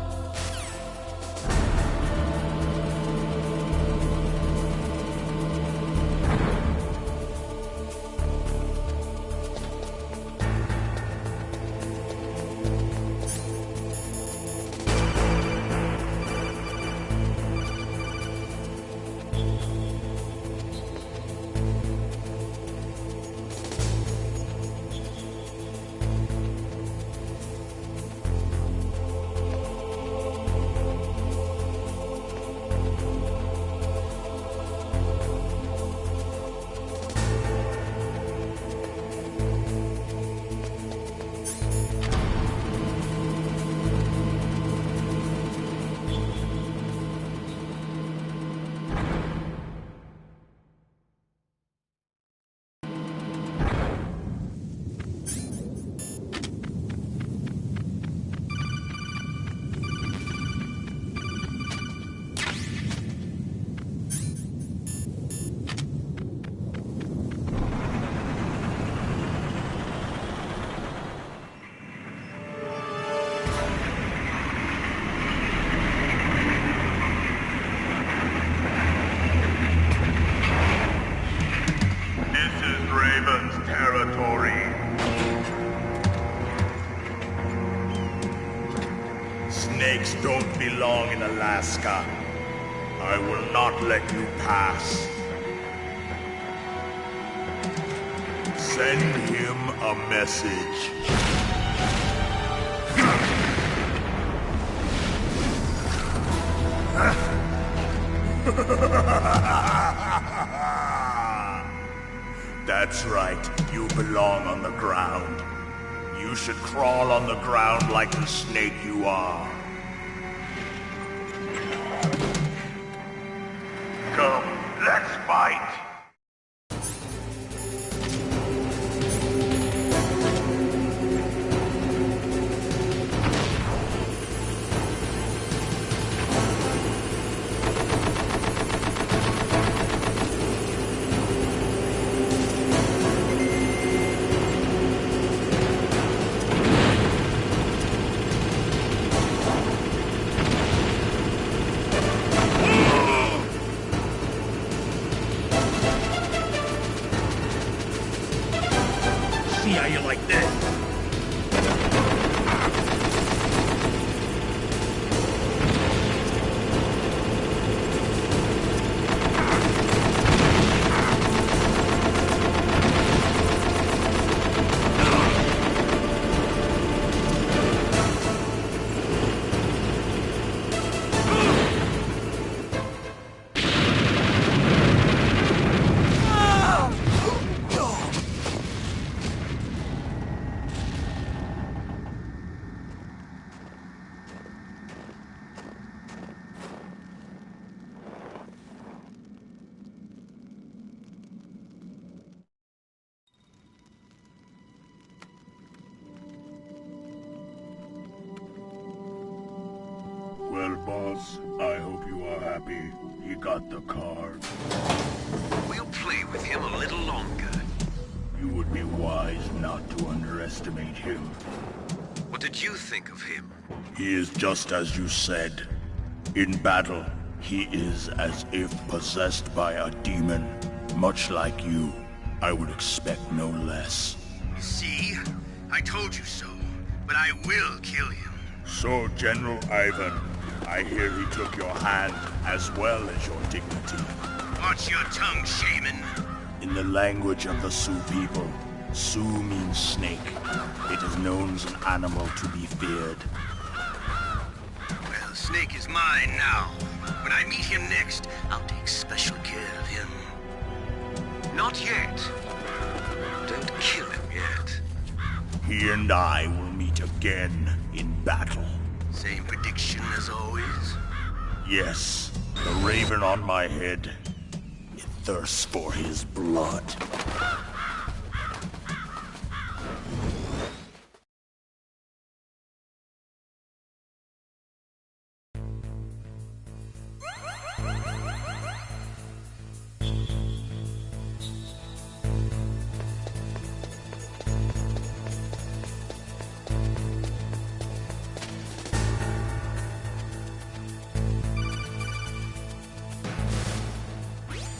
Speaker 8: Snakes don't belong in Alaska. I will not let you pass. Send him a message. That's right, you belong on the ground. You should crawl on the ground like the snake you are. Come, let's fight!
Speaker 12: Boss, I hope you are happy. He got the card.
Speaker 6: We'll play with him a little longer.
Speaker 12: You would be wise not to underestimate him.
Speaker 6: What did you think of him?
Speaker 12: He is just as you said. In battle, he is as if possessed by a demon. Much like you, I would expect no less.
Speaker 1: See? I told you so. But I will kill him.
Speaker 12: So, General Ivan, I hear he took your hand as well as your dignity.
Speaker 1: Watch your tongue, shaman.
Speaker 12: In the language of the Sioux people, Sioux means snake. It is known as an animal to be feared.
Speaker 1: Well, Snake is mine now. When I meet him next, I'll take special care of him.
Speaker 6: Not yet. Don't kill him yet.
Speaker 12: He and I will meet again in battle.
Speaker 1: Same prediction as always?
Speaker 12: Yes, the raven on my head. It thirsts for his blood.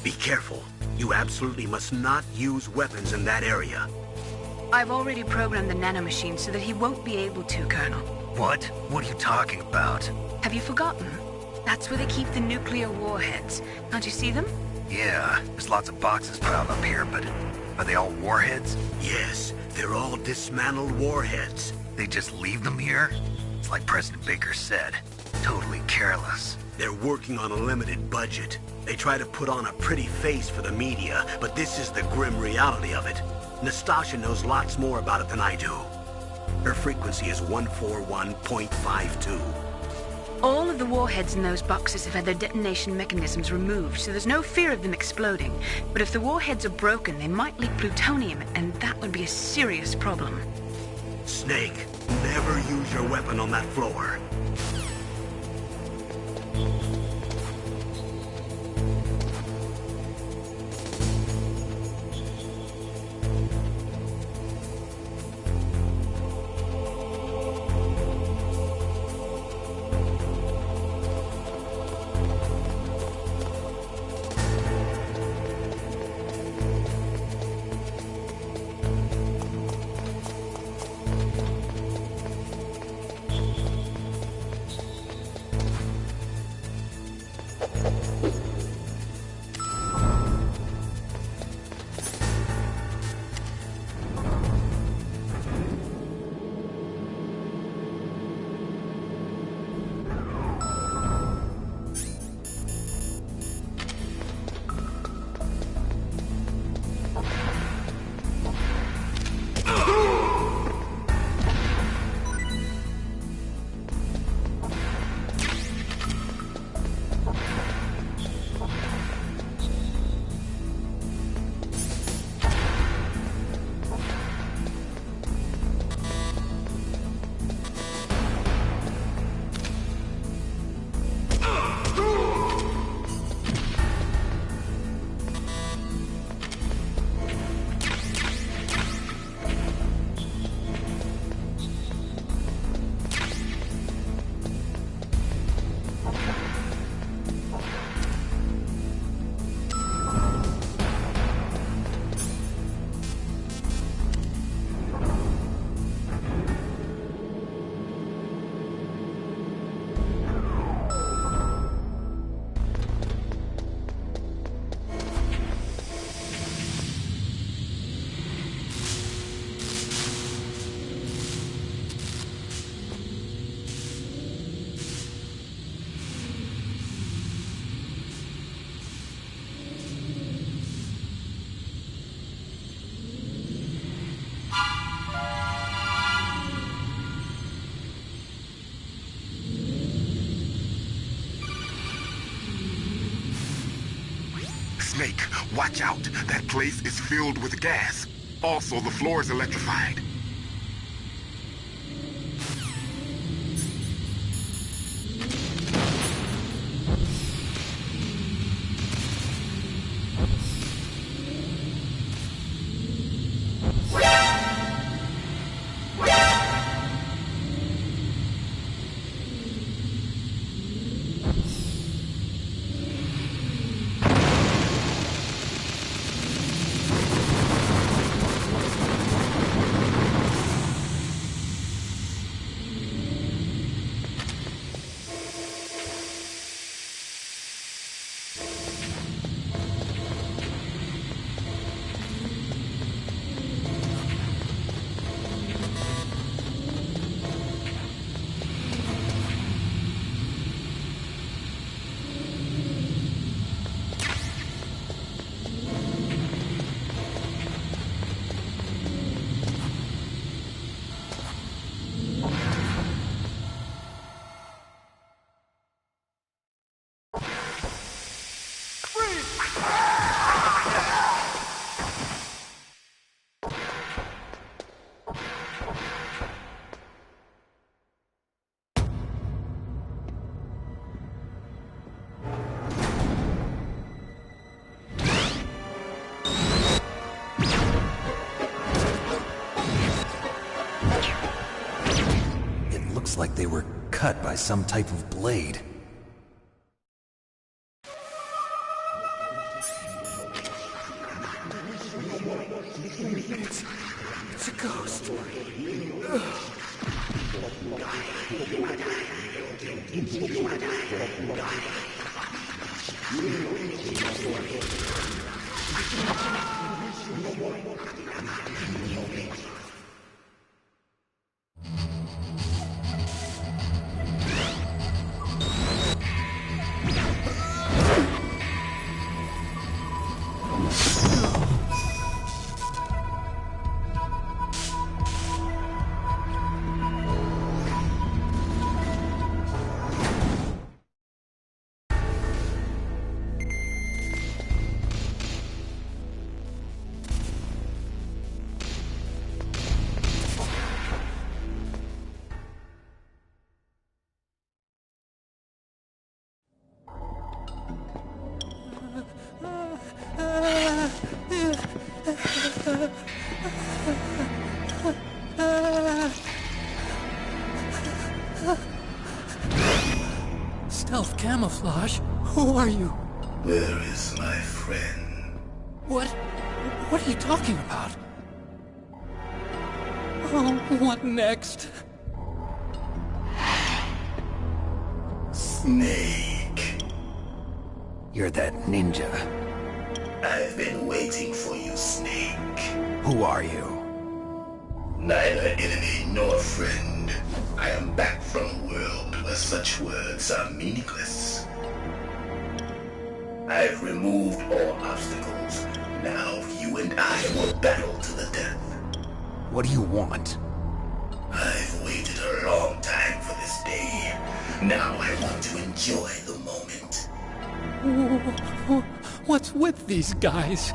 Speaker 1: Be careful. You absolutely must not use weapons in that area.
Speaker 9: I've already programmed the nanomachine so that he won't be able to, Colonel.
Speaker 3: What? What are you talking about?
Speaker 9: Have you forgotten? That's where they keep the nuclear warheads. Can't you see them?
Speaker 3: Yeah, there's lots of boxes piled up here, but are they all warheads?
Speaker 1: Yes, they're all dismantled warheads.
Speaker 3: They just leave them here? It's like President Baker said. Totally careless.
Speaker 1: They're working on a limited budget. They try to put on a pretty face for the media, but this is the grim reality of it. Nastasha knows lots more about it than I do. Her frequency is 141.52.
Speaker 9: All of the warheads in those boxes have had their detonation mechanisms removed, so there's no fear of them exploding. But if the warheads are broken, they might leak plutonium, and that would be a serious problem.
Speaker 1: Snake, never use your weapon on that floor.
Speaker 8: Snake, watch out. That place is filled with gas. Also, the floor is electrified.
Speaker 2: looks like they were cut by some type of blade.
Speaker 10: It's a ghost.
Speaker 13: Stealth camouflage? Who are you?
Speaker 12: Where is my friend?
Speaker 13: What are you talking about? Oh, what next?
Speaker 12: Snake.
Speaker 2: You're that ninja.
Speaker 12: I've been waiting for you, Snake.
Speaker 2: Who are you?
Speaker 12: Neither enemy nor friend. I am back from a world where such words are meaningless. I've removed all obstacles. Now you and I will battle to the death.
Speaker 2: What do you want?
Speaker 12: I've waited a long time for this day. Now I want to enjoy the moment.
Speaker 13: What's with these guys?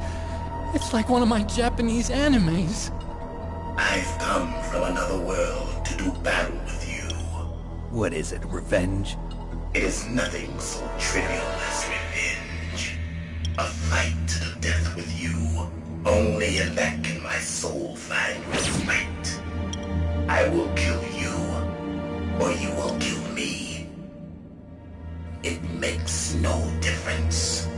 Speaker 13: It's like one of my Japanese animes.
Speaker 12: I've come from another world to do battle with you.
Speaker 2: What is it, revenge?
Speaker 12: It is nothing so trivial as revenge. A fight to the death with you. Only in that can my soul find respite. I will kill you, or you will kill me. It makes no difference.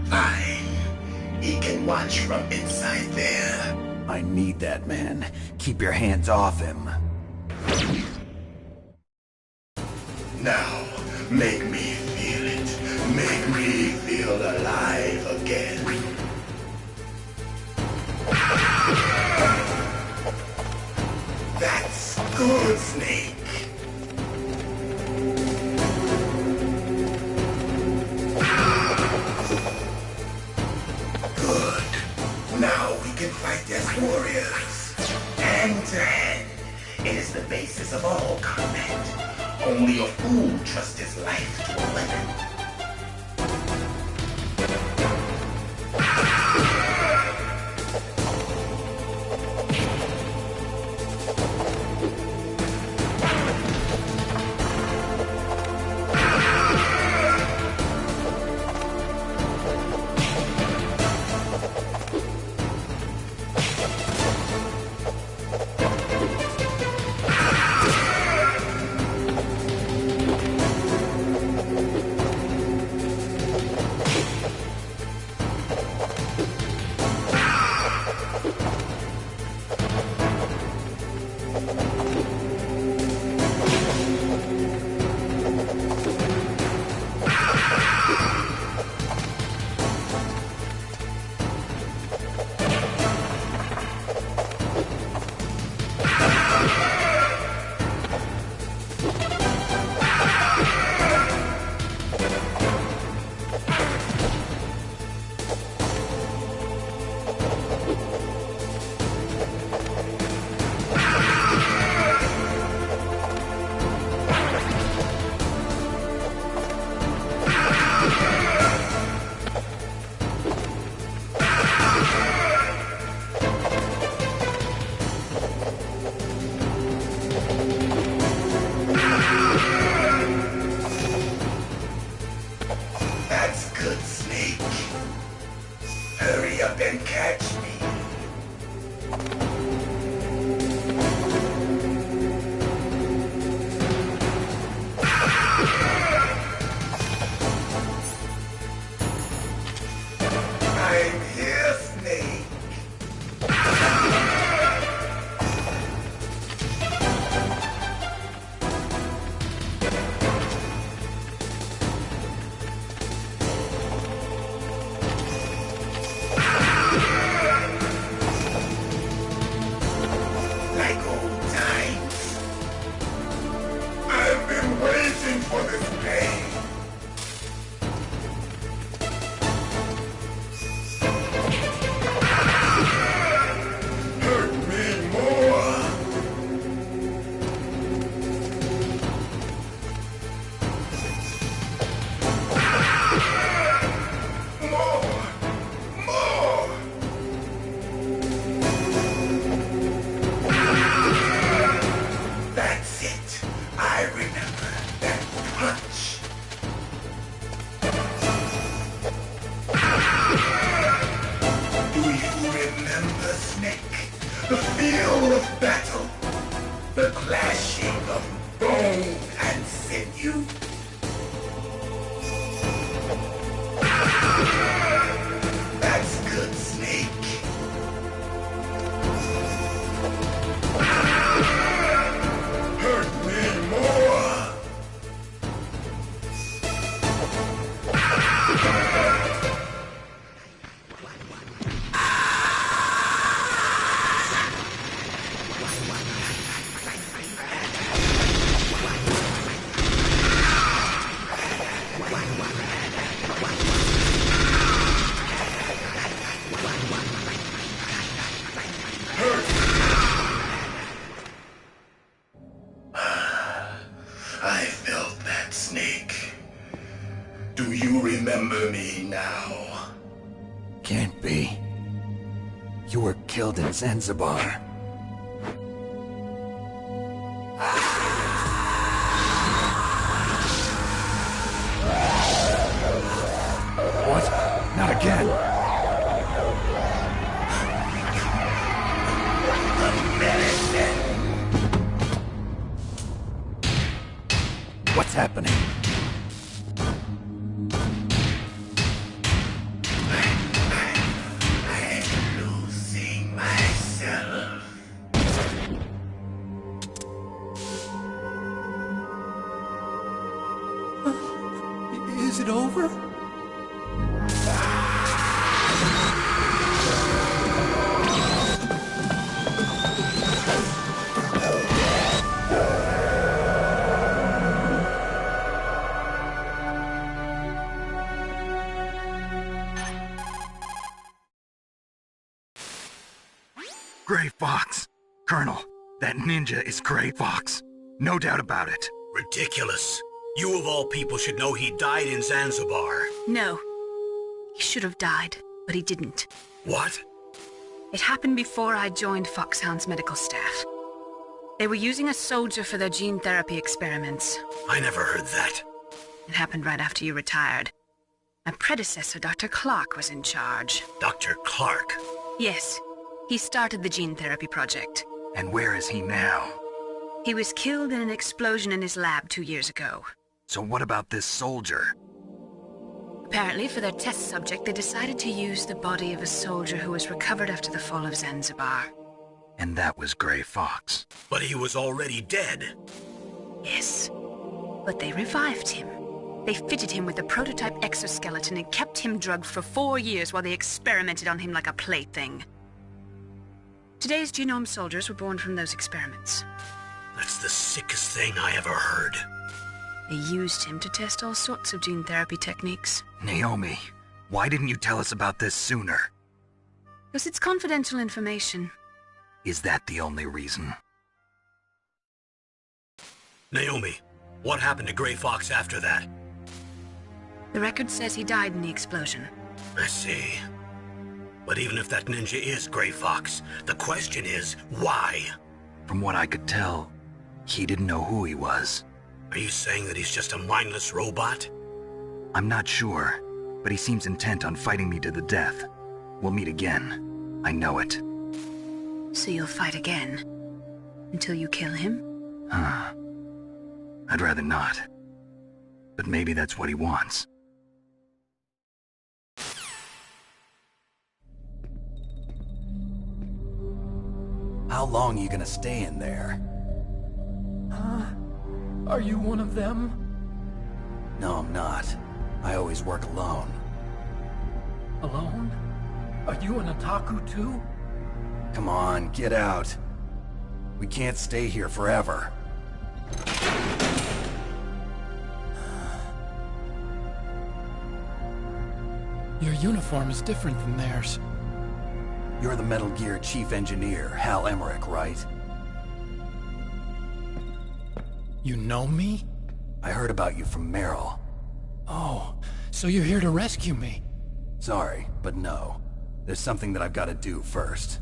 Speaker 12: Fine. He can watch from inside there.
Speaker 2: I need that man. Keep your hands off him.
Speaker 12: Now, make me feel it. Make me feel alive again. That's good, Snake. Good. Now we can fight as warriors. Hand to hand. It is the basis of all combat. Only a fool trusts his life to a weapon. I'm here, Snake. Like old times. I've been waiting for this pain. Hurt me more. More. That's it. I remember that punch. Do you remember, Snake? The feel of battle. The clashing of bone and sinew. That's good, Snake. Hurt me more. I felt that, Snake. Do you remember me now?
Speaker 2: Can't be. You were killed in Zanzibar. What? Not again! What's happening?
Speaker 12: I'm losing myself.
Speaker 13: Is it over?
Speaker 3: Gray Fox! Colonel, that ninja is Gray Fox. No doubt about it.
Speaker 1: Ridiculous. You of all people should know he died in Zanzibar.
Speaker 9: No. He should have died, but he didn't.
Speaker 1: What?
Speaker 9: It happened before I joined Foxhound's medical staff. They were using a soldier for their gene therapy experiments.
Speaker 1: I never heard that.
Speaker 9: It happened right after you retired. My predecessor, Dr. Clark, was in charge.
Speaker 1: Dr. Clark?
Speaker 9: Yes. He started the gene therapy project.
Speaker 3: And where is he now?
Speaker 9: He was killed in an explosion in his lab 2 years ago.
Speaker 3: So what about this soldier?
Speaker 9: Apparently, for their test subject, they decided to use the body of a soldier who was recovered after the fall of Zanzibar.
Speaker 3: And that was Gray Fox.
Speaker 1: But he was already dead.
Speaker 9: Yes. But they revived him. They fitted him with a prototype exoskeleton and kept him drugged for 4 years while they experimented on him like a plaything. Today's genome soldiers were born from those experiments.
Speaker 1: That's the sickest thing I ever heard.
Speaker 9: They used him to test all sorts of gene therapy techniques.
Speaker 3: Naomi, why didn't you tell us about this sooner?
Speaker 9: Because it's confidential information.
Speaker 3: Is that the only reason?
Speaker 1: Naomi, what happened to Gray Fox after that?
Speaker 9: The record says he died in the explosion.
Speaker 1: I see. But even if that ninja is Gray Fox, the question is, why?
Speaker 3: From what I could tell, he didn't know who he was.
Speaker 1: Are you saying that he's just a mindless robot?
Speaker 3: I'm not sure, but he seems intent on fighting me to the death. We'll meet again. I know it.
Speaker 9: So you'll fight again? Until you kill him?
Speaker 3: I'd rather not. But maybe that's what he wants.
Speaker 2: How long are you gonna stay in there?
Speaker 13: Huh? Are you one of them?
Speaker 2: No, I'm not. I always work alone.
Speaker 13: Alone? Are you an otaku too?
Speaker 2: Come on, get out. We can't stay here forever.
Speaker 13: Your uniform is different than theirs.
Speaker 2: You're the Metal Gear Chief Engineer, Hal Emmerich, right?
Speaker 13: You know me?
Speaker 2: I heard about you from Meryl.
Speaker 13: Oh, so you're here to rescue me?
Speaker 2: Sorry, but no. There's something that I've got to do first.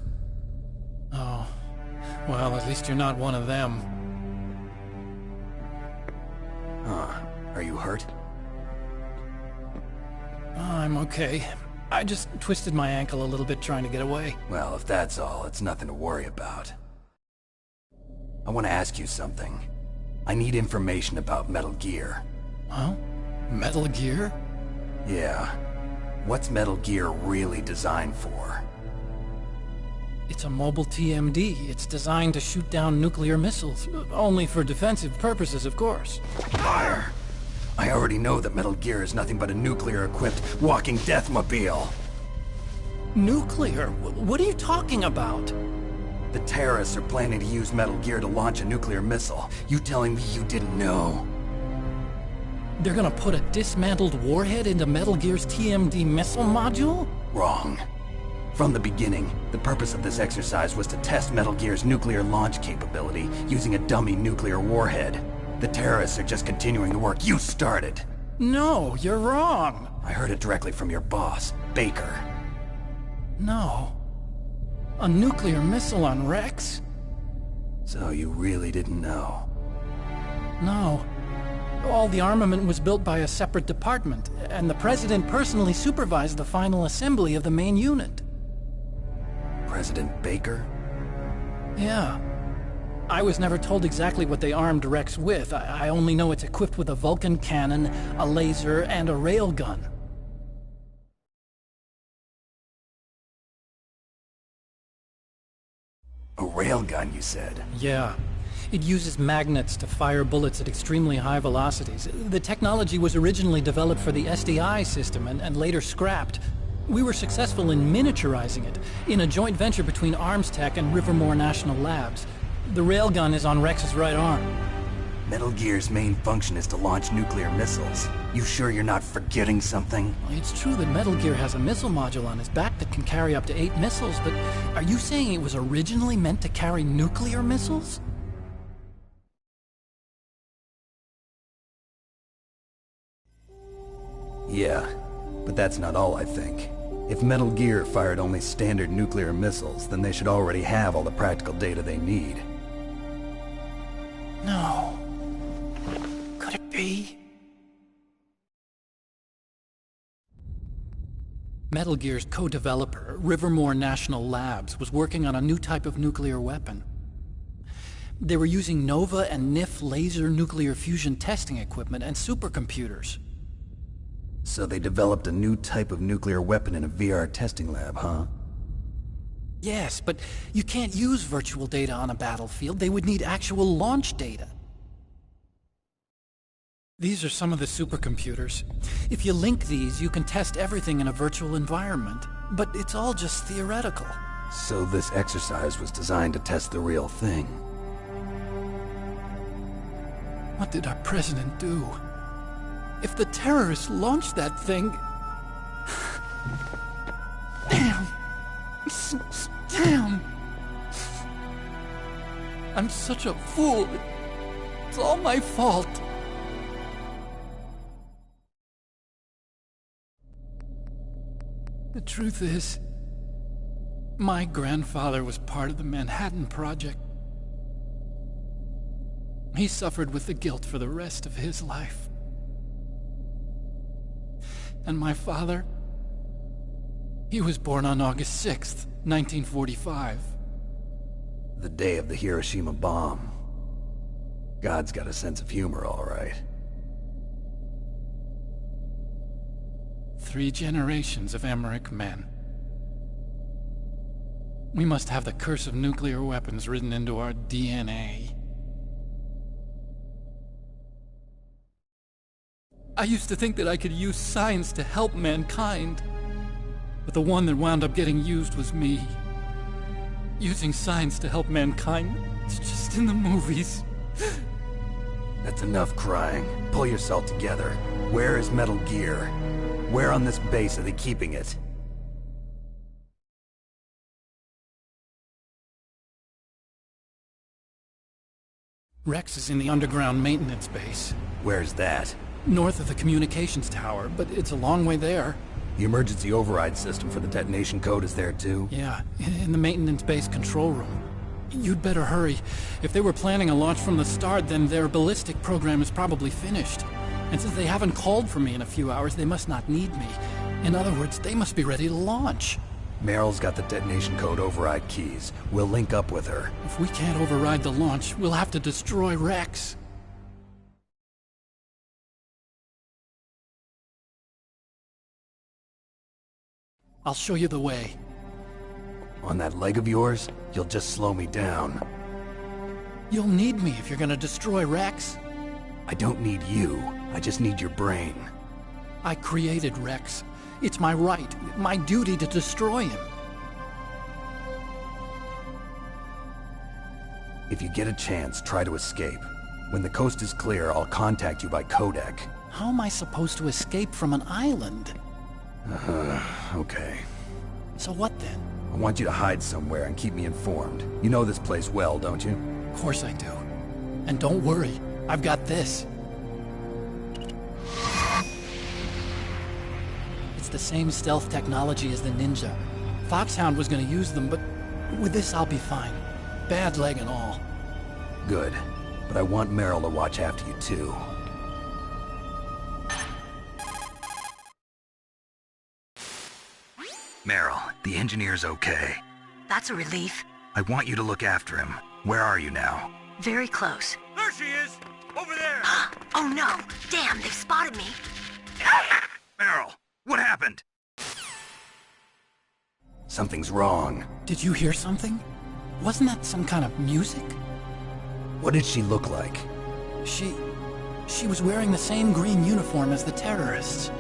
Speaker 13: Oh. Well, at least you're not one of them.
Speaker 2: Huh. Are you hurt?
Speaker 13: I'm okay. I just twisted my ankle a little bit trying to get away.
Speaker 2: Well, if that's all, it's nothing to worry about. I want to ask you something. I need information about Metal Gear.
Speaker 13: Huh? Metal Gear?
Speaker 2: Yeah. What's Metal Gear really designed for?
Speaker 13: It's a mobile TMD. It's designed to shoot down nuclear missiles. Only for defensive purposes, of course.
Speaker 2: Fire! I already know that Metal Gear is nothing but a nuclear-equipped walking deathmobile.
Speaker 13: Nuclear? What are you talking about?
Speaker 2: The terrorists are planning to use Metal Gear to launch a nuclear missile. You telling me you didn't know?
Speaker 13: They're gonna put a dismantled warhead into Metal Gear's TMD missile module?
Speaker 2: Wrong. From the beginning, the purpose of this exercise was to test Metal Gear's nuclear launch capability using a dummy nuclear warhead. The terrorists are just continuing the work you started.
Speaker 13: No, you're wrong.
Speaker 2: I heard it directly from your boss, Baker.
Speaker 13: No. A nuclear missile on Rex?
Speaker 2: So you really didn't know?
Speaker 13: No. All the armament was built by a separate department, and the President personally supervised the final assembly of the main unit.
Speaker 2: President Baker?
Speaker 13: Yeah. I was never told exactly what they armed Rex with. I only know it's equipped with a Vulcan cannon, a laser, and a railgun.
Speaker 2: A railgun, you said?
Speaker 13: Yeah. It uses magnets to fire bullets at extremely high velocities. The technology was originally developed for the SDI system and later scrapped. We were successful in miniaturizing it, in a joint venture between ArmsTech and Rivermore National Labs. The railgun is on Rex's right arm.
Speaker 2: Metal Gear's main function is to launch nuclear missiles. You sure you're not forgetting something?
Speaker 13: It's true that Metal Gear has a missile module on its back that can carry up to 8 missiles, but are you saying it was originally meant to carry nuclear missiles?
Speaker 2: Yeah, but that's not all I think. If Metal Gear fired only standard nuclear missiles, then they should already have all the practical data they need.
Speaker 13: No. Could it be? Metal Gear's co-developer, Rivermore National Labs, was working on a new type of nuclear weapon. They were using NOVA and NIF laser nuclear fusion testing equipment and supercomputers.
Speaker 2: So they developed a new type of nuclear weapon in a VR testing lab, huh?
Speaker 13: Yes, but you can't use virtual data on a battlefield. They would need actual launch data. These are some of the supercomputers. If you link these, you can test everything in a virtual environment. But it's all just theoretical.
Speaker 2: So this exercise was designed to test the real thing.
Speaker 13: What did our president do? If the terrorists launched that thing... Damn! Damn! I'm such a fool. It's all my fault. The truth is, my grandfather was part of the Manhattan Project. He suffered with the guilt for the rest of his life. And my father, he was born on August 6th, 1945.
Speaker 2: day of the Hiroshima bomb. God's got a sense of humor, all right.
Speaker 13: 3 generations of Emmerich men. We must have the curse of nuclear weapons written into our DNA. I used to think that I could use science to help mankind. But the one that wound up getting used was me. Using science to help mankind, it's just in the movies.
Speaker 2: That's enough crying. Pull yourself together. Where is Metal Gear? Where on this base are they keeping it?
Speaker 13: Rex is in the underground maintenance base.
Speaker 2: Where's that?
Speaker 13: North of the communications tower, but it's a long way there.
Speaker 2: The emergency override system for the detonation code is there too?
Speaker 13: Yeah, in the maintenance base control room. You'd better hurry. If they were planning a launch from the start, then their ballistic program is probably finished. And since they haven't called for me in a few hours, they must not need me. In other words, they must be ready to launch.
Speaker 2: Meryl's got the detonation code override keys. We'll link up with her.
Speaker 13: If we can't override the launch, we'll have to destroy Rex. I'll show you the way.
Speaker 2: On that leg of yours, you'll just slow me down.
Speaker 13: You'll need me if you're gonna destroy Rex.
Speaker 2: I don't need you. I just need your brain.
Speaker 13: I created Rex. It's my right, my duty to destroy him.
Speaker 2: If you get a chance, try to escape. When the coast is clear, I'll contact you by codec.
Speaker 13: How am I supposed to escape from an island?
Speaker 2: Okay.
Speaker 13: So what then?
Speaker 2: I want you to hide somewhere and keep me informed. You know this place well, don't you?
Speaker 13: Of course I do. And don't worry, I've got this. It's the same stealth technology as the Ninja. Foxhound was gonna use them, but with this I'll be fine. Bad leg and all.
Speaker 2: Good. But I want Meryl to watch after you too.
Speaker 3: Meryl, the engineer's okay.
Speaker 5: That's a relief.
Speaker 3: I want you to look after him. Where are you now?
Speaker 5: Very close.
Speaker 6: There she is! Over there!
Speaker 5: Oh no! Damn, they've spotted me.
Speaker 3: Meryl, what happened?
Speaker 2: Something's wrong.
Speaker 13: Did you hear something? Wasn't that some kind of music?
Speaker 2: What did she look like?
Speaker 13: She was wearing the same green uniform as the terrorists.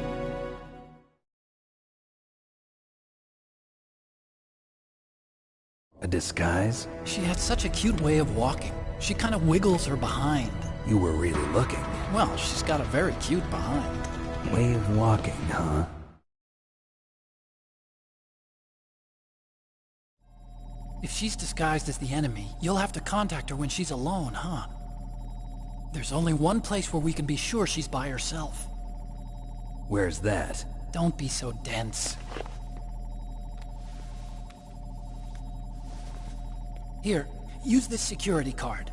Speaker 2: A disguise?
Speaker 13: She had such a cute way of walking. She kind of wiggles her behind.
Speaker 2: You were really looking.
Speaker 13: Well, she's got a very cute behind.
Speaker 2: Way of walking, huh?
Speaker 13: If she's disguised as the enemy, you'll have to contact her when she's alone, huh? There's only one place where we can be sure she's by herself.
Speaker 2: Where's that?
Speaker 13: Don't be so dense. Here, use this security card.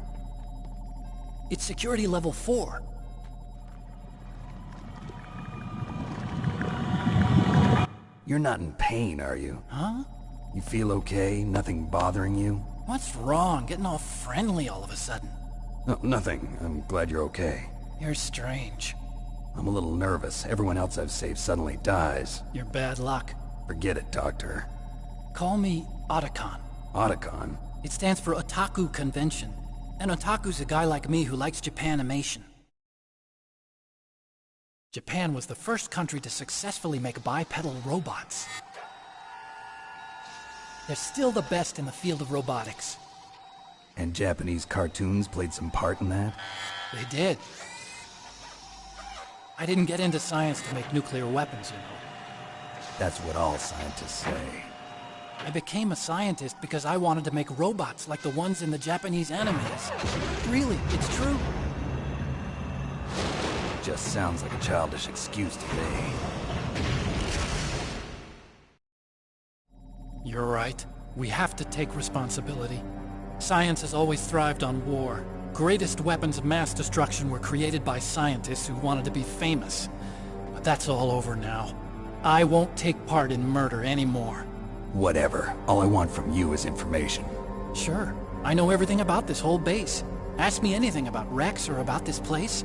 Speaker 13: It's security level 4.
Speaker 2: You're not in pain, are you?
Speaker 13: Huh?
Speaker 2: You feel okay? Nothing bothering you?
Speaker 13: What's wrong? Getting all friendly all of a sudden.
Speaker 2: No, nothing. I'm glad you're okay.
Speaker 13: You're strange.
Speaker 2: I'm a little nervous. Everyone else I've saved suddenly dies.
Speaker 13: You're bad luck.
Speaker 2: Forget it, Doctor.
Speaker 13: Call me Otacon.
Speaker 2: Otacon?
Speaker 13: It stands for Otaku Convention. An otaku's a guy like me who likes Japanimation. Japan was the first country to successfully make bipedal robots. They're still the best in the field of robotics.
Speaker 2: And Japanese cartoons played some part in that?
Speaker 13: They did. I didn't get into science to make nuclear weapons, you know.
Speaker 2: That's what all scientists say.
Speaker 13: I became a scientist because I wanted to make robots like the ones in the Japanese animes. Really, it's true.
Speaker 2: Just sounds like a childish excuse to me.
Speaker 13: You're right. We have to take responsibility. Science has always thrived on war. Greatest weapons of mass destruction were created by scientists who wanted to be famous. But that's all over now. I won't take part in murder anymore.
Speaker 2: Whatever. All I want from you is information.
Speaker 13: Sure. I know everything about this whole base. Ask me anything about Rex or about this place.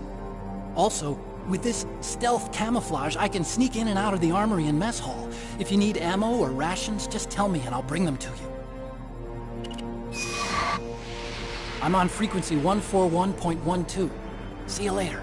Speaker 13: Also, with this stealth camouflage, I can sneak in and out of the armory and mess hall. If you need ammo or rations, just tell me and I'll bring them to you. I'm on frequency 141.12. See you later.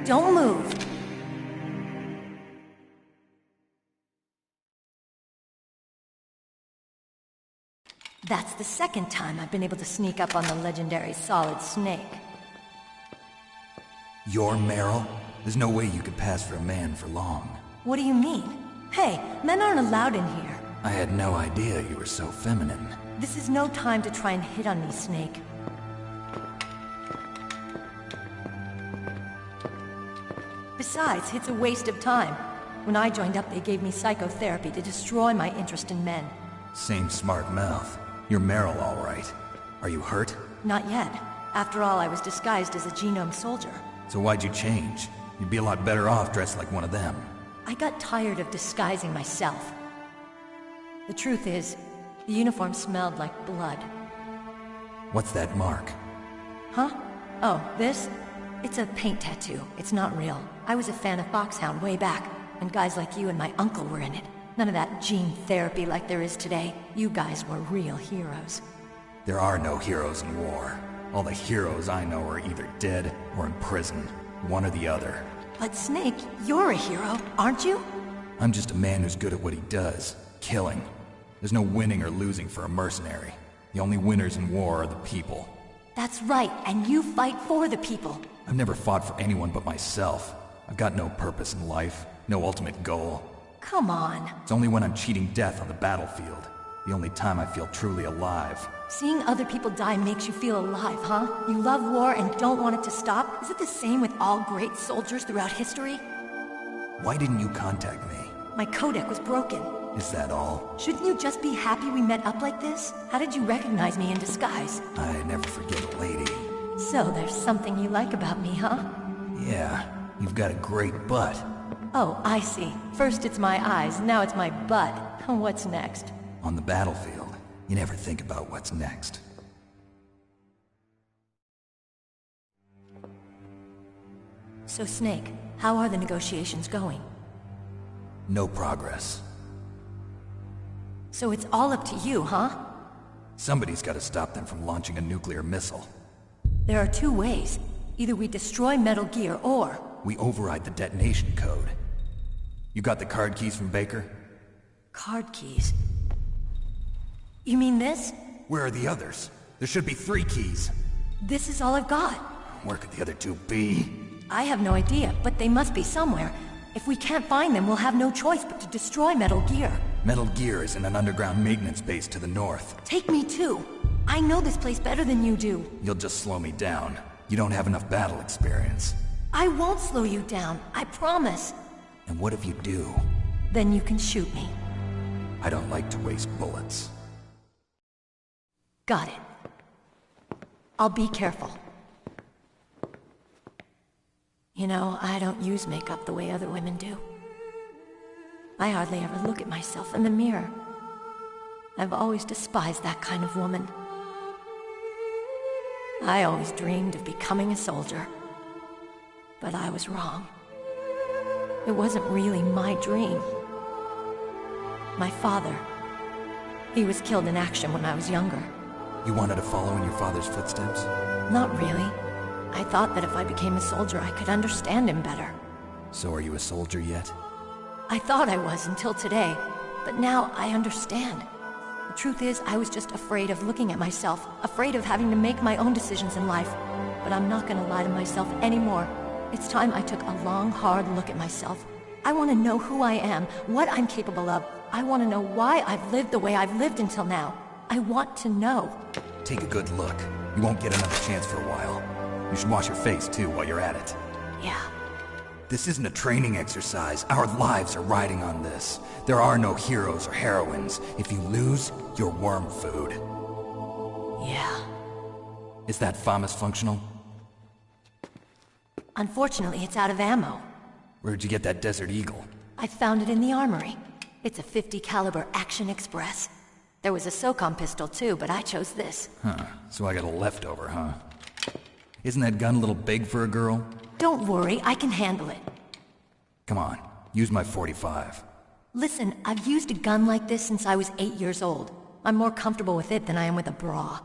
Speaker 14: Don't move. That's the second time I've been able to sneak up on the legendary Solid Snake.
Speaker 2: You're Meryl? There's no way you could pass for a man for long.
Speaker 14: What do you mean? Hey, men aren't allowed in here.
Speaker 2: I had no idea you were so feminine.
Speaker 14: This is no time to try and hit on me, Snake. Besides, it's a waste of time. When I joined up, they gave me psychotherapy to destroy my interest in men.
Speaker 2: Same smart mouth. You're Meryl, all right. Are you hurt?
Speaker 14: Not yet. After all, I was disguised as a genome soldier.
Speaker 2: So why'd you change? You'd be a lot better off dressed like one of them.
Speaker 14: I got tired of disguising myself. The truth is, the uniform smelled like blood.
Speaker 2: What's that mark?
Speaker 14: Huh? Oh, this? It's a paint tattoo. It's not real. I was a fan of Foxhound way back, and guys like you and my uncle were in it. None of that gene therapy like there is today. You guys were real heroes.
Speaker 2: There are no heroes in war. All the heroes I know are either dead or in prison. One or the other.
Speaker 14: But Snake, you're a hero, aren't you?
Speaker 2: I'm just a man who's good at what he does. Killing. There's no winning or losing for a mercenary. The only winners in war are the people.
Speaker 14: That's right, and you fight for the people.
Speaker 2: I've never fought for anyone but myself. I've got no purpose in life, no ultimate goal.
Speaker 14: Come on.
Speaker 2: It's only when I'm cheating death on the battlefield. The only time I feel truly alive.
Speaker 14: Seeing other people die makes you feel alive, huh? You love war and don't want it to stop? Is it the same with all great soldiers throughout history?
Speaker 2: Why didn't you contact me?
Speaker 14: My codec was broken.
Speaker 2: Is that all?
Speaker 14: Shouldn't you just be happy we met up like this? How did you recognize me in disguise?
Speaker 2: I never forget a lady.
Speaker 14: So there's something you like about me, huh?
Speaker 2: Yeah, you've got a great butt.
Speaker 14: Oh, I see. First it's my eyes, now it's my butt. What's next?
Speaker 2: On the battlefield, you never think about what's next.
Speaker 14: So Snake, how are the negotiations going?
Speaker 2: No progress.
Speaker 14: So it's all up to you, huh?
Speaker 2: Somebody's got to stop them from launching a nuclear missile.
Speaker 14: There are two ways. Either we destroy Metal Gear, or...
Speaker 2: we override the detonation code. You got the card keys from Baker?
Speaker 14: Card keys? You mean this?
Speaker 2: Where are the others? There should be 3 keys.
Speaker 14: This is all I've got.
Speaker 2: Where could the other 2 be?
Speaker 14: I have no idea, but they must be somewhere. If we can't find them, we'll have no choice but to destroy Metal Gear.
Speaker 2: Metal Gear is in an underground maintenance base to the north.
Speaker 14: Take me too. I know this place better than you do.
Speaker 2: You'll just slow me down. You don't have enough battle experience.
Speaker 14: I won't slow you down, I promise.
Speaker 2: And what if you do?
Speaker 14: Then you can shoot me.
Speaker 2: I don't like to waste bullets.
Speaker 14: Got it. I'll be careful. You know, I don't use makeup the way other women do. I hardly ever look at myself in the mirror. I've always despised that kind of woman. I always dreamed of becoming a soldier. But I was wrong. It wasn't really my dream. My father, he was killed in action when I was younger.
Speaker 2: You wanted to follow in your father's footsteps?
Speaker 14: Not really. I thought that if I became a soldier, I could understand him better.
Speaker 2: So are you a soldier yet?
Speaker 14: I thought I was until today, but now I understand. The truth is, I was just afraid of looking at myself, afraid of having to make my own decisions in life. But I'm not gonna lie to myself anymore. It's time I took a long, hard look at myself. I want to know who I am, what I'm capable of. I want to know why I've lived the way I've lived until now. I want to know.
Speaker 2: Take a good look. You won't get another chance for a while. You should wash your face, too, while you're at it.
Speaker 14: Yeah.
Speaker 2: This isn't a training exercise. Our lives are riding on this. There are no heroes or heroines. If you lose, you're worm food.
Speaker 14: Yeah.
Speaker 2: Is that FAMAS functional?
Speaker 14: Unfortunately, it's out of ammo.
Speaker 2: Where'd you get that Desert Eagle?
Speaker 14: I found it in the armory. It's a .50 caliber Action Express. There was a SOCOM pistol too, but I chose this.
Speaker 2: Huh, so I got a leftover, huh? Isn't that gun a little big for a girl?
Speaker 14: Don't worry, I can handle it.
Speaker 2: Come on, use my .45.
Speaker 14: Listen, I've used a gun like this since I was 8 years old. I'm more comfortable with it than I am with a bra.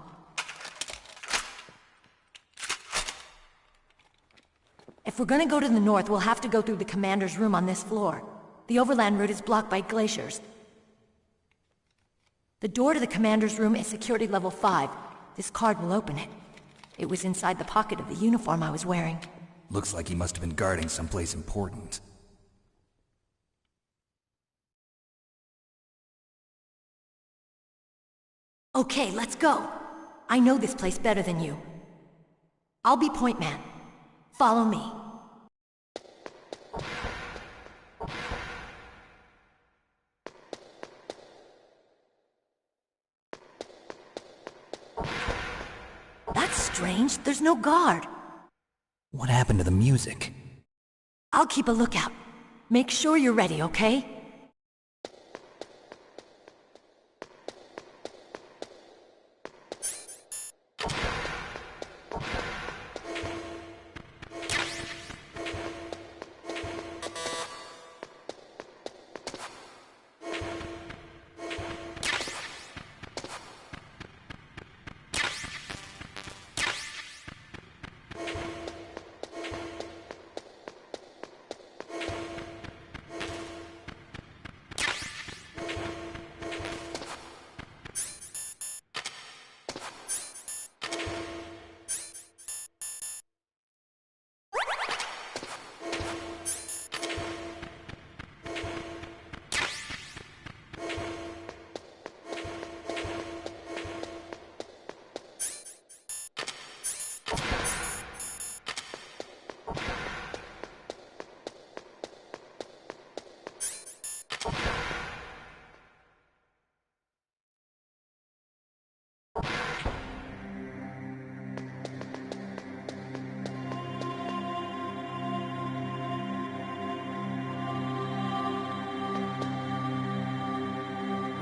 Speaker 14: If we're gonna go to the north, we'll have to go through the commander's room on this floor. The overland route is blocked by glaciers. The door to the commander's room is security level 5. This card will open it. It was inside the pocket of the uniform I was wearing.
Speaker 2: Looks like he must have been guarding someplace important.
Speaker 14: Okay, let's go. I know this place better than you. I'll be point man. Follow me. That's strange. There's no guard.
Speaker 2: What happened to the music?
Speaker 14: I'll keep a lookout. Make sure you're ready, okay?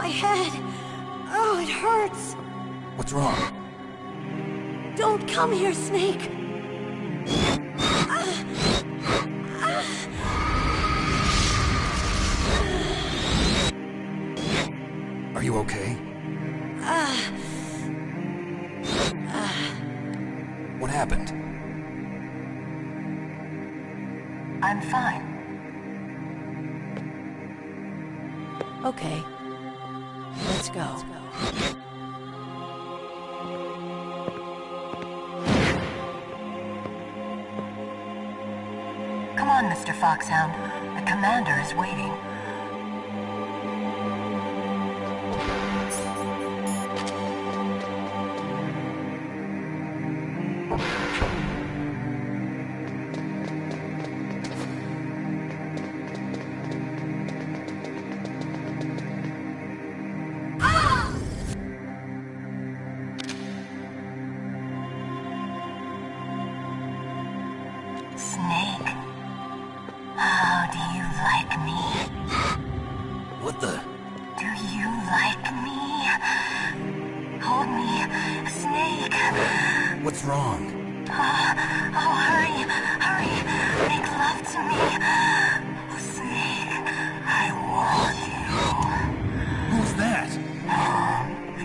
Speaker 14: My head. Oh, it hurts.
Speaker 2: What's wrong?
Speaker 14: Don't come here, Snake.
Speaker 2: Are you okay? What happened?
Speaker 14: I'm fine. Okay. Let's go. Come on, Mr. Foxhound. The commander is waiting. Snake, how do you like me?
Speaker 2: What the?
Speaker 14: Do you like me? Hold me, Snake.
Speaker 2: What's wrong?
Speaker 14: Oh, hurry, hurry. Make love to me. Oh, Snake, I want you.
Speaker 2: Who's that?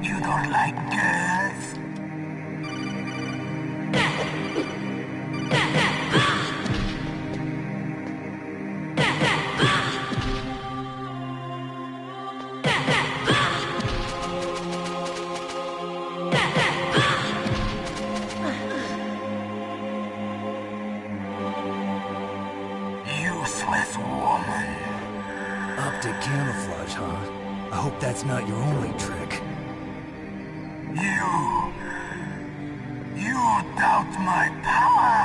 Speaker 14: You don't like girls? Useless woman.
Speaker 7: Optic camouflage, huh? I hope that's not your only trick.
Speaker 10: You doubt my power?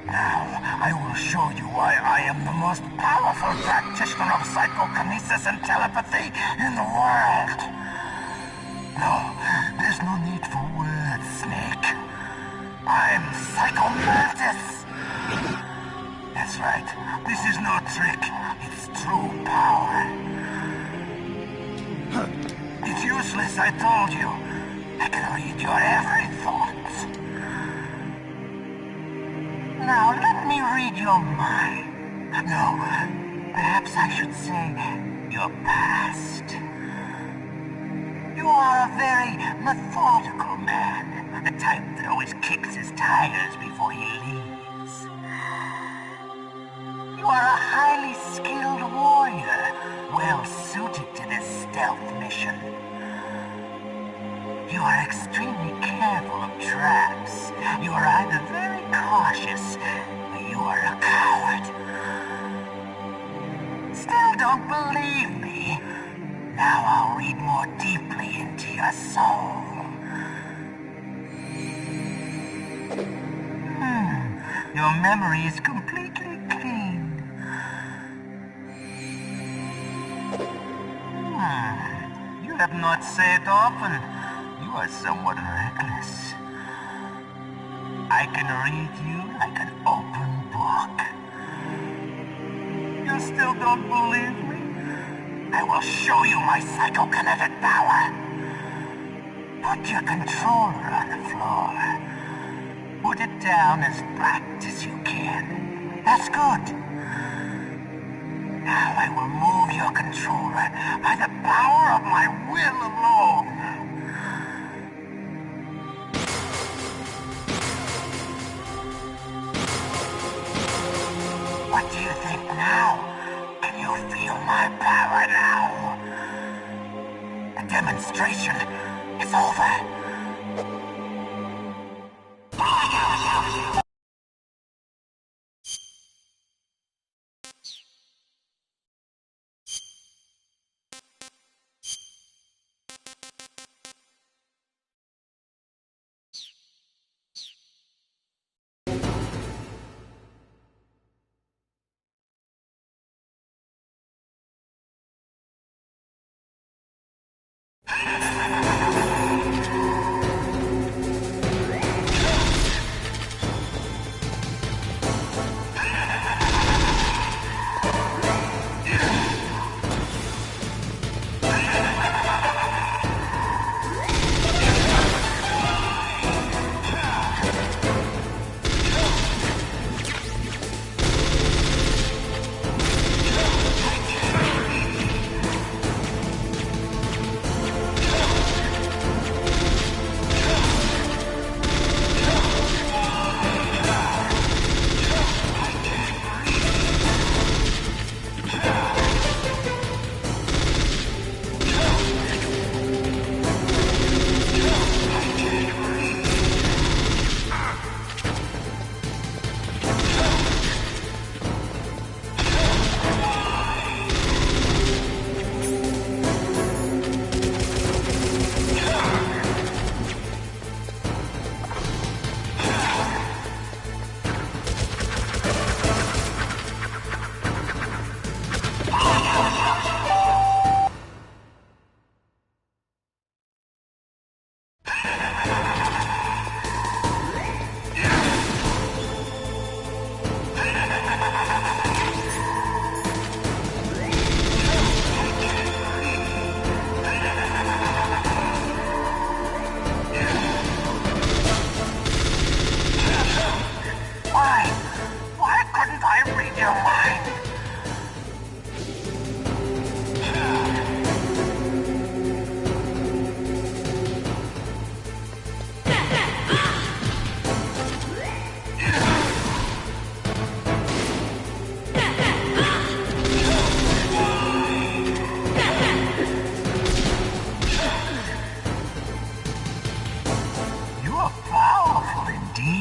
Speaker 10: Now, I will show you why I am the most powerful practitioner of psychokinesis and telepathy in the world. No, there's no need for words, Snake. I'm Psycho Mantis. That's right. This is no trick. It's true power. It's useless, I told you. I can read your every thought. Now, let me read your mind. No, perhaps I should say your past. You are a very methodical man. The type that always kicks his tires before he leaves. You are a highly skilled warrior, well suited to this stealth mission. You are extremely careful of traps. You are either very cautious, or you are a coward. Still don't believe me? Now I'll read more deeply into your soul. Your memory is completely clean. You have not said often. You are somewhat reckless. I can read you like an open book. You still don't believe me? I will show you my psychokinetic power. Put your controller on the floor. Put it down as flat as you can. That's good. Now I will move your controller by the power of my will alone. What do you think now? Can you feel my power now? The demonstration is over.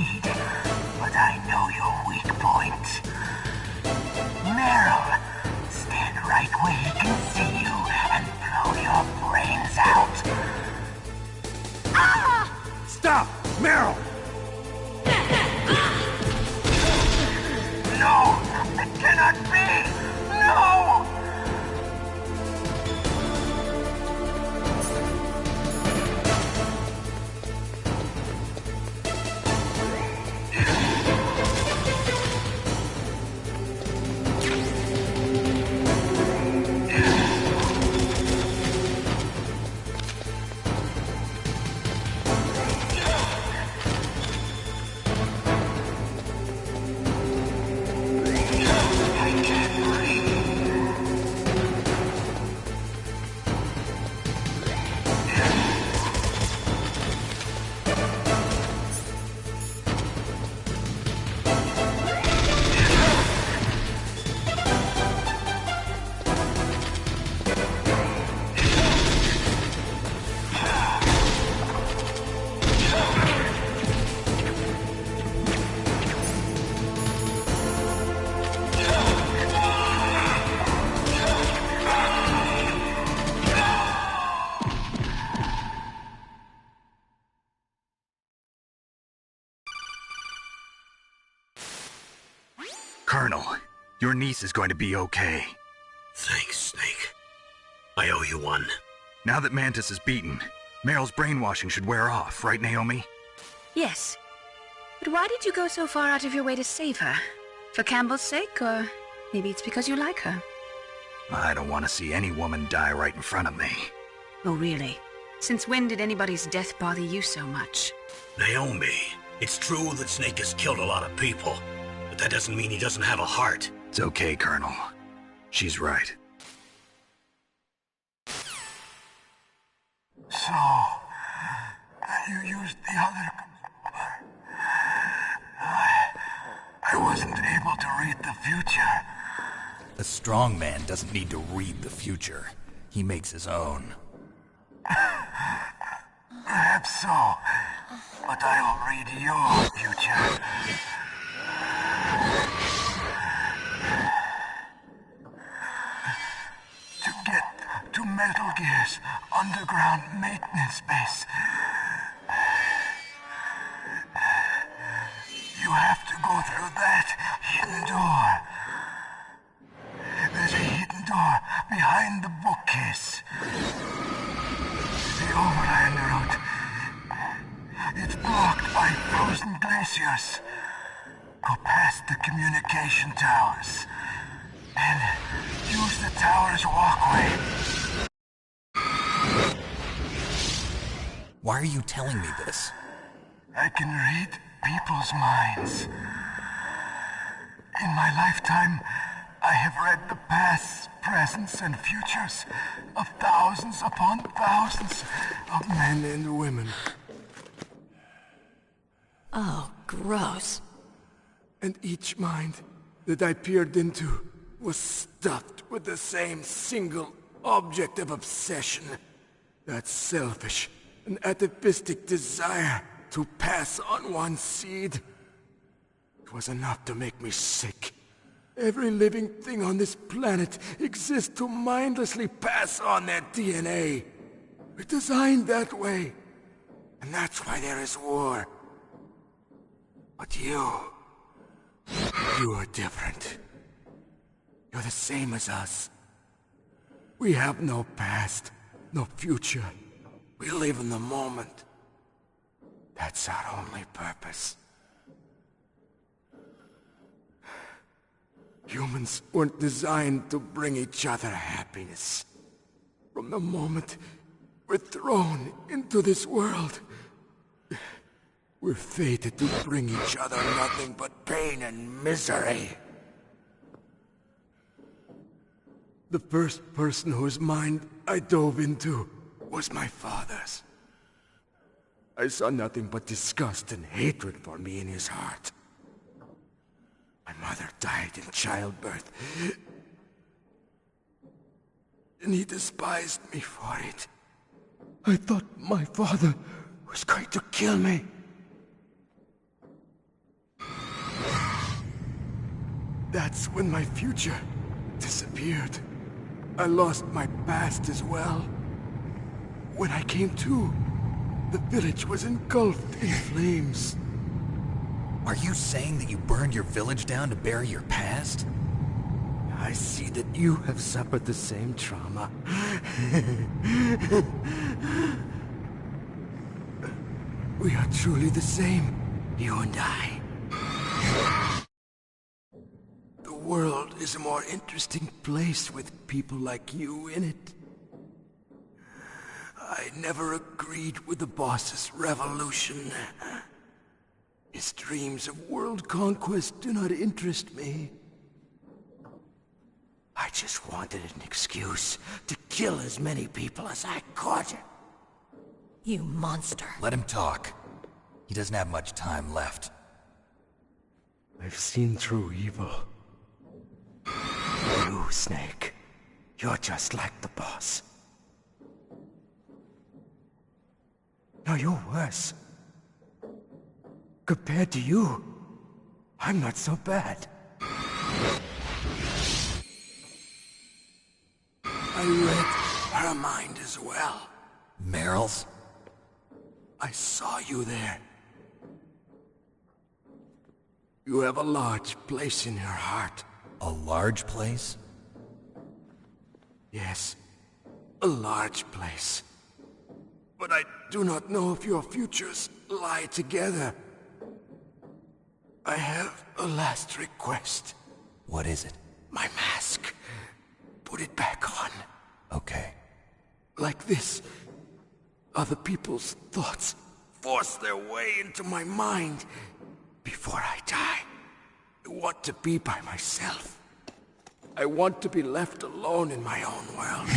Speaker 10: need, but I know your weak point. Meryl, stand right where he can see you and blow your brains out.
Speaker 11: Ah! Stop! Meryl!
Speaker 10: No! It cannot be! No!
Speaker 3: Colonel, your niece is going to be okay.
Speaker 1: Thanks, Snake. I owe you one.
Speaker 3: Now that Mantis is beaten, Meryl's brainwashing should wear off, right, Naomi?
Speaker 9: Yes. But why did you go so far out of your way to save her? For Campbell's sake, or maybe it's because you like her?
Speaker 3: I don't want to see any woman die right in front of me.
Speaker 9: Oh, really? Since when did anybody's death bother you so much?
Speaker 1: Naomi, it's true that Snake has killed a lot of people, but that doesn't mean he doesn't have a heart.
Speaker 3: It's okay, Colonel. She's right.
Speaker 10: So, you used the other... I wasn't able to read the future.
Speaker 2: A strong man doesn't need to read the future. He makes his own.
Speaker 10: Perhaps so, but I'll read your future. To get to Metal Gear's underground maintenance base, you have to go through that hidden door. There's a hidden door behind the bookcase. The overland route. It's blocked by frozen glaciers. Go past the communication towers. And use the tower's walkway.
Speaker 2: Why are you telling me this?
Speaker 10: I can read people's minds. In my lifetime, I have read the pasts, presents, and futures of thousands upon thousands of men and women.
Speaker 14: Oh, gross.
Speaker 10: And each mind that I peered into was stuffed with the same single object of obsession. That selfish and atavistic desire to pass on one's seed. It was enough to make me sick. Every living thing on this planet exists to mindlessly pass on their DNA. We're designed that way. And that's why there is war. But you are different. You're the same as us. We have no past, no future. We live in the moment. That's our only purpose. Humans weren't designed to bring each other happiness. From the moment we're thrown into this world, we're fated to bring each other nothing but pain and misery. The first person whose mind I dove into was my father's. I saw nothing but disgust and hatred for me in his heart. My mother died in childbirth, and he despised me for it. I thought my father was going to kill me.
Speaker 15: That's when my future disappeared. I lost my past as well. When I came to, the village was engulfed in flames.
Speaker 2: Are you saying that you burned your village down to bury your past?
Speaker 15: I see that you have suffered the same trauma. We are truly the same, you and I. The world is a more interesting place with people like you in it. I never agreed with the boss's revolution. His dreams of world conquest do not interest me. I just wanted an excuse to kill as many people as I could.
Speaker 14: You monster.
Speaker 2: Let him talk. He doesn't have much time left.
Speaker 15: I've seen through evil. You, Snake. You're just like the boss. No, you're worse. Compared to you, I'm not so bad. I read her mind as well.
Speaker 2: Meryl's?
Speaker 15: I saw you there. You have a large place in your heart.
Speaker 2: A large place?
Speaker 15: Yes, a large place. But I do not know if your futures lie together. I have a last request.
Speaker 2: What is it?
Speaker 15: My mask. Put it back on.
Speaker 2: Okay.
Speaker 15: Like this, other people's thoughts force their way into my mind. Before I die, I want to be by myself. I want to be left alone in my own world.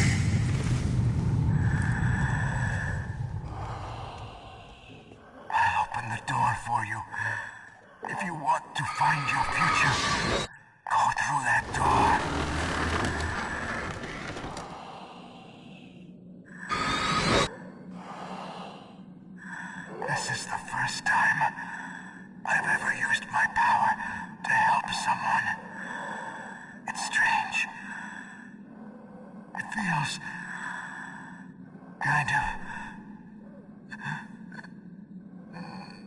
Speaker 15: I'll open the door for you. If you want to find your future, go through that door. This is the first time I've ever used my power to help someone. It's strange. It feels kind of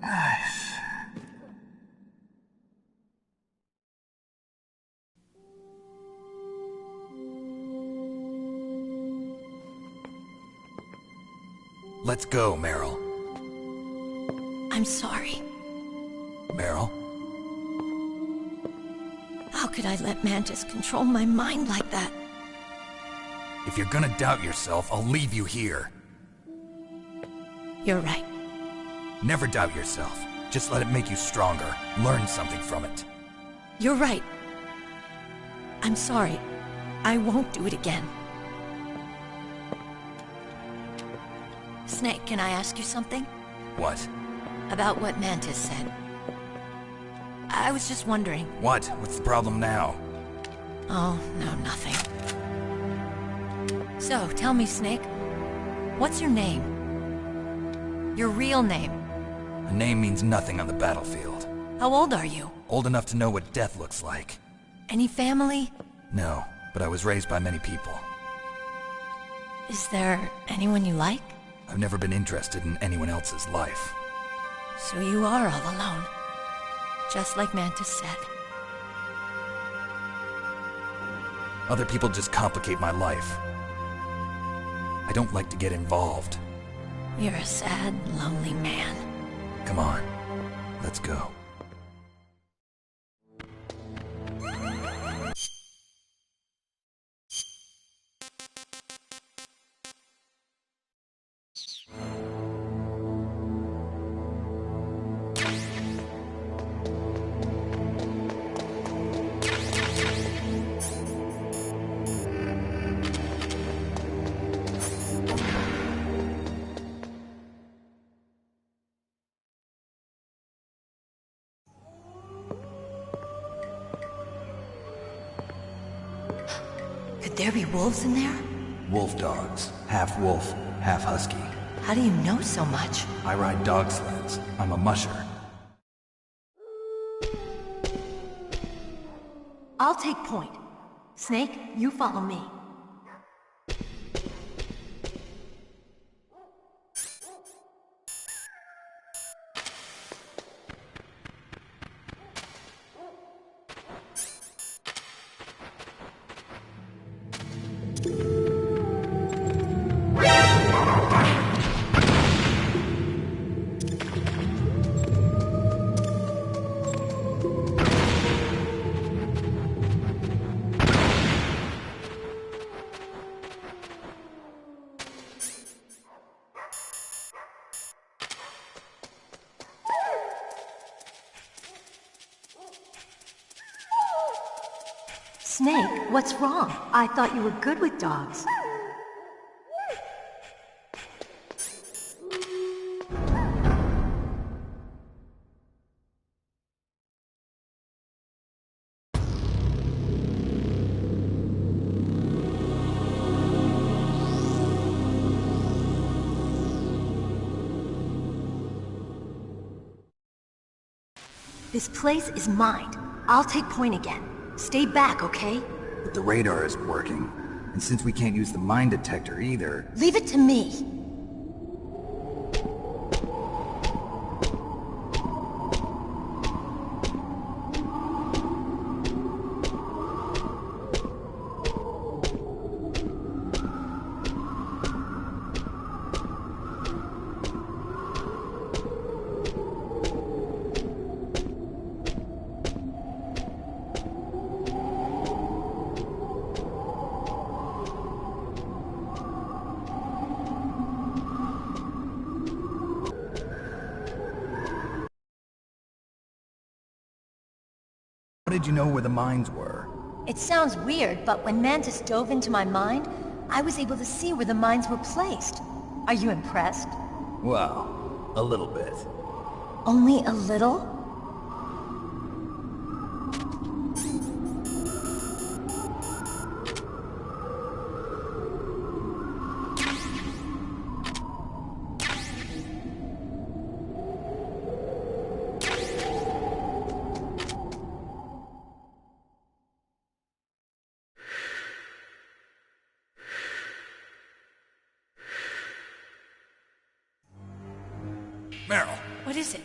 Speaker 15: nice.
Speaker 2: Let's go, Meryl.
Speaker 14: I'm sorry.
Speaker 2: Meryl?
Speaker 14: How could I let Mantis control my mind like that?
Speaker 2: If you're gonna doubt yourself, I'll leave you here.
Speaker 14: You're right.
Speaker 2: Never doubt yourself. Just let it make you stronger. Learn something from it.
Speaker 14: You're right. I'm sorry. I won't do it again. Snake, can I ask you something?
Speaker 2: What?
Speaker 14: About what Mantis said. I was just wondering.
Speaker 2: What? What's the problem now?
Speaker 14: Oh, no, nothing. So, tell me, Snake. What's your name? Your real name?
Speaker 2: A name means nothing on the battlefield.
Speaker 14: How old are you?
Speaker 2: Old enough to know what death looks like.
Speaker 14: Any family?
Speaker 2: No, but I was raised by many people.
Speaker 14: Is there anyone you like?
Speaker 2: I've never been interested in anyone else's life.
Speaker 14: So you are all alone. Just like Mantis said.
Speaker 2: Other people just complicate my life. I don't like to get involved.
Speaker 14: You're a sad, lonely man.
Speaker 2: Come on, let's go.
Speaker 14: Could there be wolves in there?
Speaker 2: Wolf dogs. Half wolf, half husky.
Speaker 14: How do you know so much?
Speaker 2: I ride dog sleds. I'm a musher.
Speaker 14: I'll take point. Snake, you follow me. Snake, what's wrong? I thought you were good with dogs. This place is mine. I'll take point again. Stay back, okay?
Speaker 3: But the radar isn't working. And since we can't use the mine detector either...
Speaker 14: Leave it to me.
Speaker 3: How did you know where the mines were?
Speaker 14: It sounds weird, but when Mantis dove into my mind, I was able to see where the mines were placed. Are you impressed?
Speaker 3: Well, a little bit.
Speaker 14: Only a little?
Speaker 15: Meryl!
Speaker 14: What is it?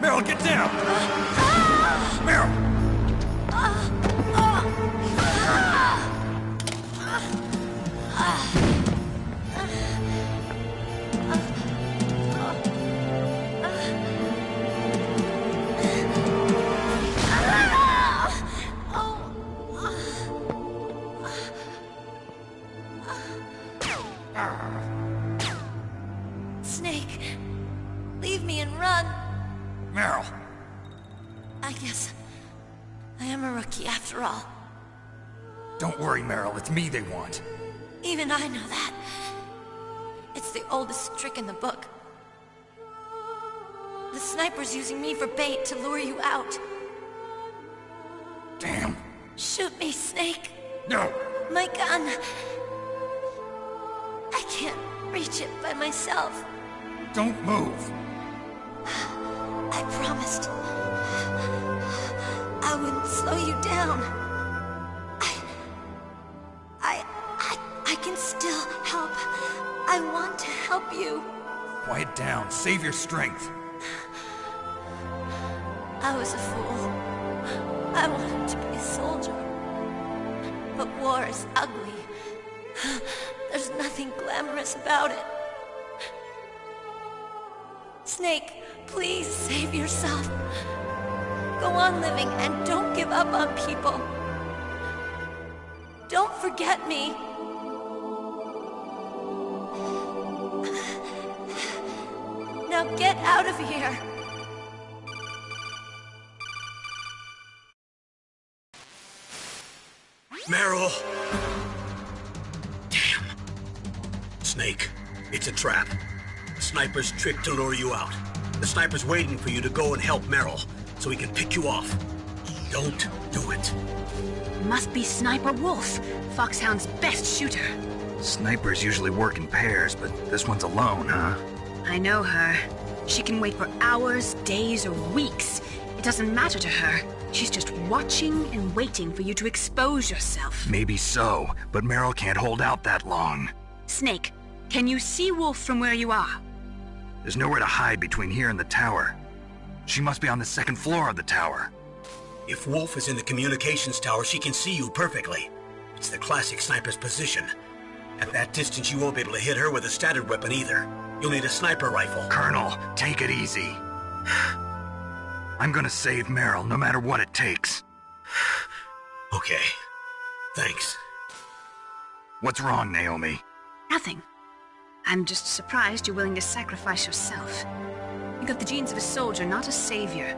Speaker 15: Meryl, get down! Meryl!
Speaker 14: Snake, leave me and run.
Speaker 15: Meryl!
Speaker 14: I guess I am a rookie after all.
Speaker 15: Don't worry, Meryl. It's me they want.
Speaker 14: Even I know that. It's the oldest trick in the book. The sniper's using me for bait to lure you out.
Speaker 15: Damn.
Speaker 14: Shoot me, Snake.
Speaker 15: No!
Speaker 14: My gun. I can't reach it by myself.
Speaker 15: Don't move.
Speaker 14: I promised. I wouldn't slow you down. I can still help. I want to help you.
Speaker 15: Quiet down. Save your strength.
Speaker 14: I was a fool. I wanted to be a soldier. But war is ugly. There's nothing glamorous about it. Snake, please save yourself. Go on living and don't give up on people. Don't forget me. Now get out of here.
Speaker 1: Meryl! Damn. Snake, it's a trap. The sniper's trick to lure you out. The sniper's waiting for you to go and help Meryl, so he can pick you off. Don't do it.
Speaker 9: Must be Sniper Wolf, Foxhound's best shooter.
Speaker 3: Snipers usually work in pairs, but this one's alone, huh?
Speaker 9: I know her. She can wait for hours, days, or weeks. It doesn't matter to her. She's just watching and waiting for you to expose yourself.
Speaker 3: Maybe so, but Meryl can't hold out that long.
Speaker 9: Snake, can you see Wolf from where you are?
Speaker 3: There's nowhere to hide between here and the tower. She must be on the second floor of the tower.
Speaker 1: If Wolf is in the communications tower, she can see you perfectly. It's the classic sniper's position. At that distance, you won't be able to hit her with a standard weapon either. You'll need a sniper rifle.
Speaker 3: Colonel, take it easy. I'm gonna save Meryl, no matter what it takes.
Speaker 1: Okay. Thanks.
Speaker 3: What's wrong, Naomi?
Speaker 9: Nothing. I'm just surprised you're willing to sacrifice yourself. You got the genes of a soldier, not a savior.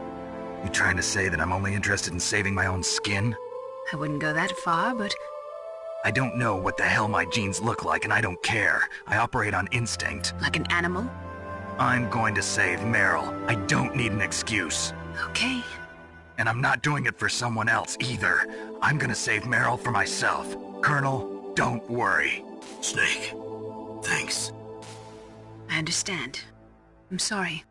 Speaker 3: You trying to say that I'm only interested in saving my own skin?
Speaker 9: I wouldn't go that far, but...
Speaker 3: I don't know what the hell my genes look like, and I don't care. I operate on instinct.
Speaker 9: Like an animal?
Speaker 3: I'm going to save Meryl. I don't need an excuse.
Speaker 9: Okay.
Speaker 3: And I'm not doing it for someone else, either. I'm gonna save Meryl for myself. Colonel, don't worry.
Speaker 1: Snake, thanks.
Speaker 9: I understand. I'm sorry.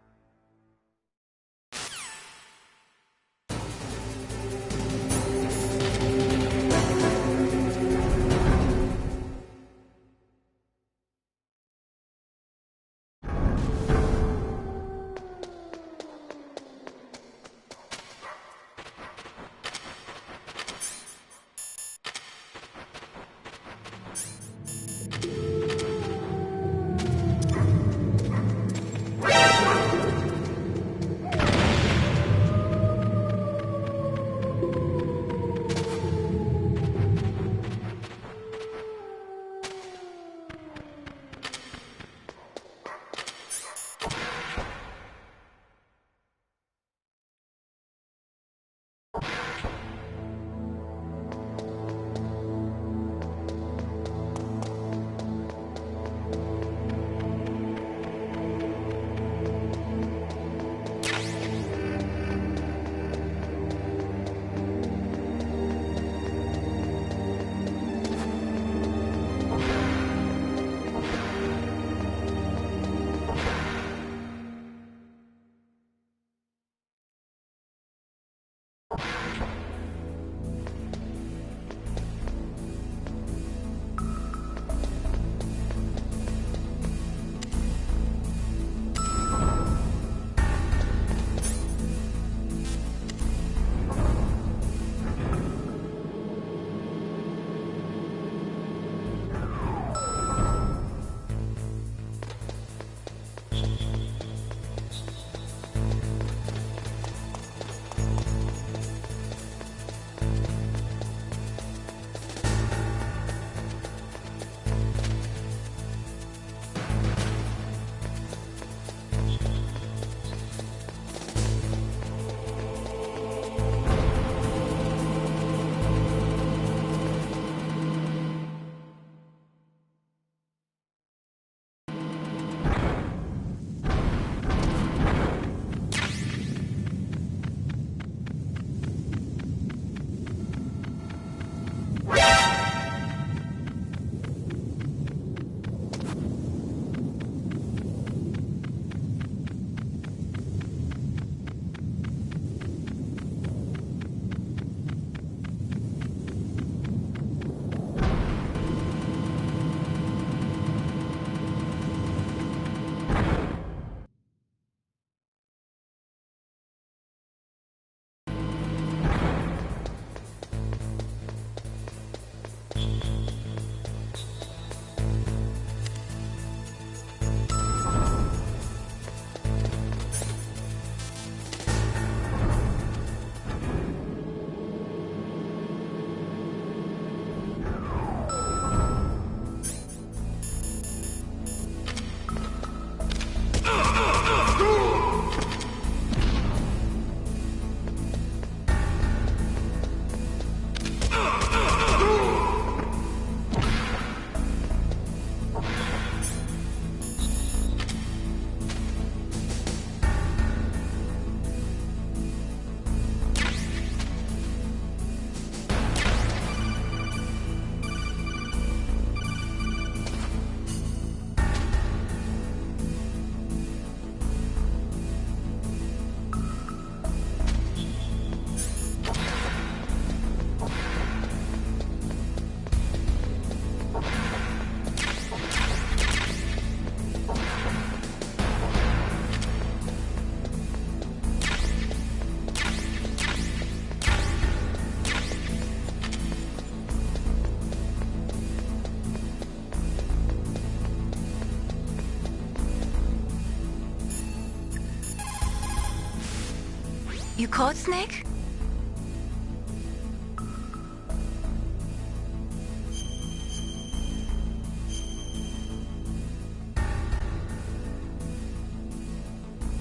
Speaker 5: You caught Snake?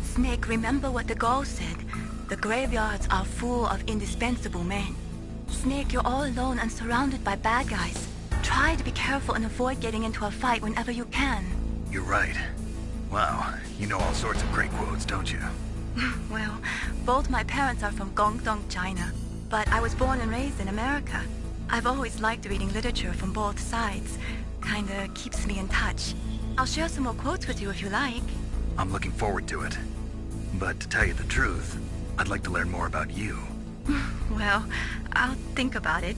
Speaker 5: Snake, remember what the Gaul said. The graveyards are full of indispensable men. Snake, you're all alone and surrounded by bad guys. Try to be careful and avoid getting into a fight whenever you can.
Speaker 3: You're right. Wow, you know all sorts of great quotes, don't you?
Speaker 5: Well, both my parents are from Guangdong, China. But I was born and raised in America. I've always liked reading literature from both sides. Kinda keeps me in touch. I'll share some more quotes with you if you like.
Speaker 3: I'm looking forward to it. But to tell you the truth, I'd like to learn more about you.
Speaker 5: Well, I'll think about it.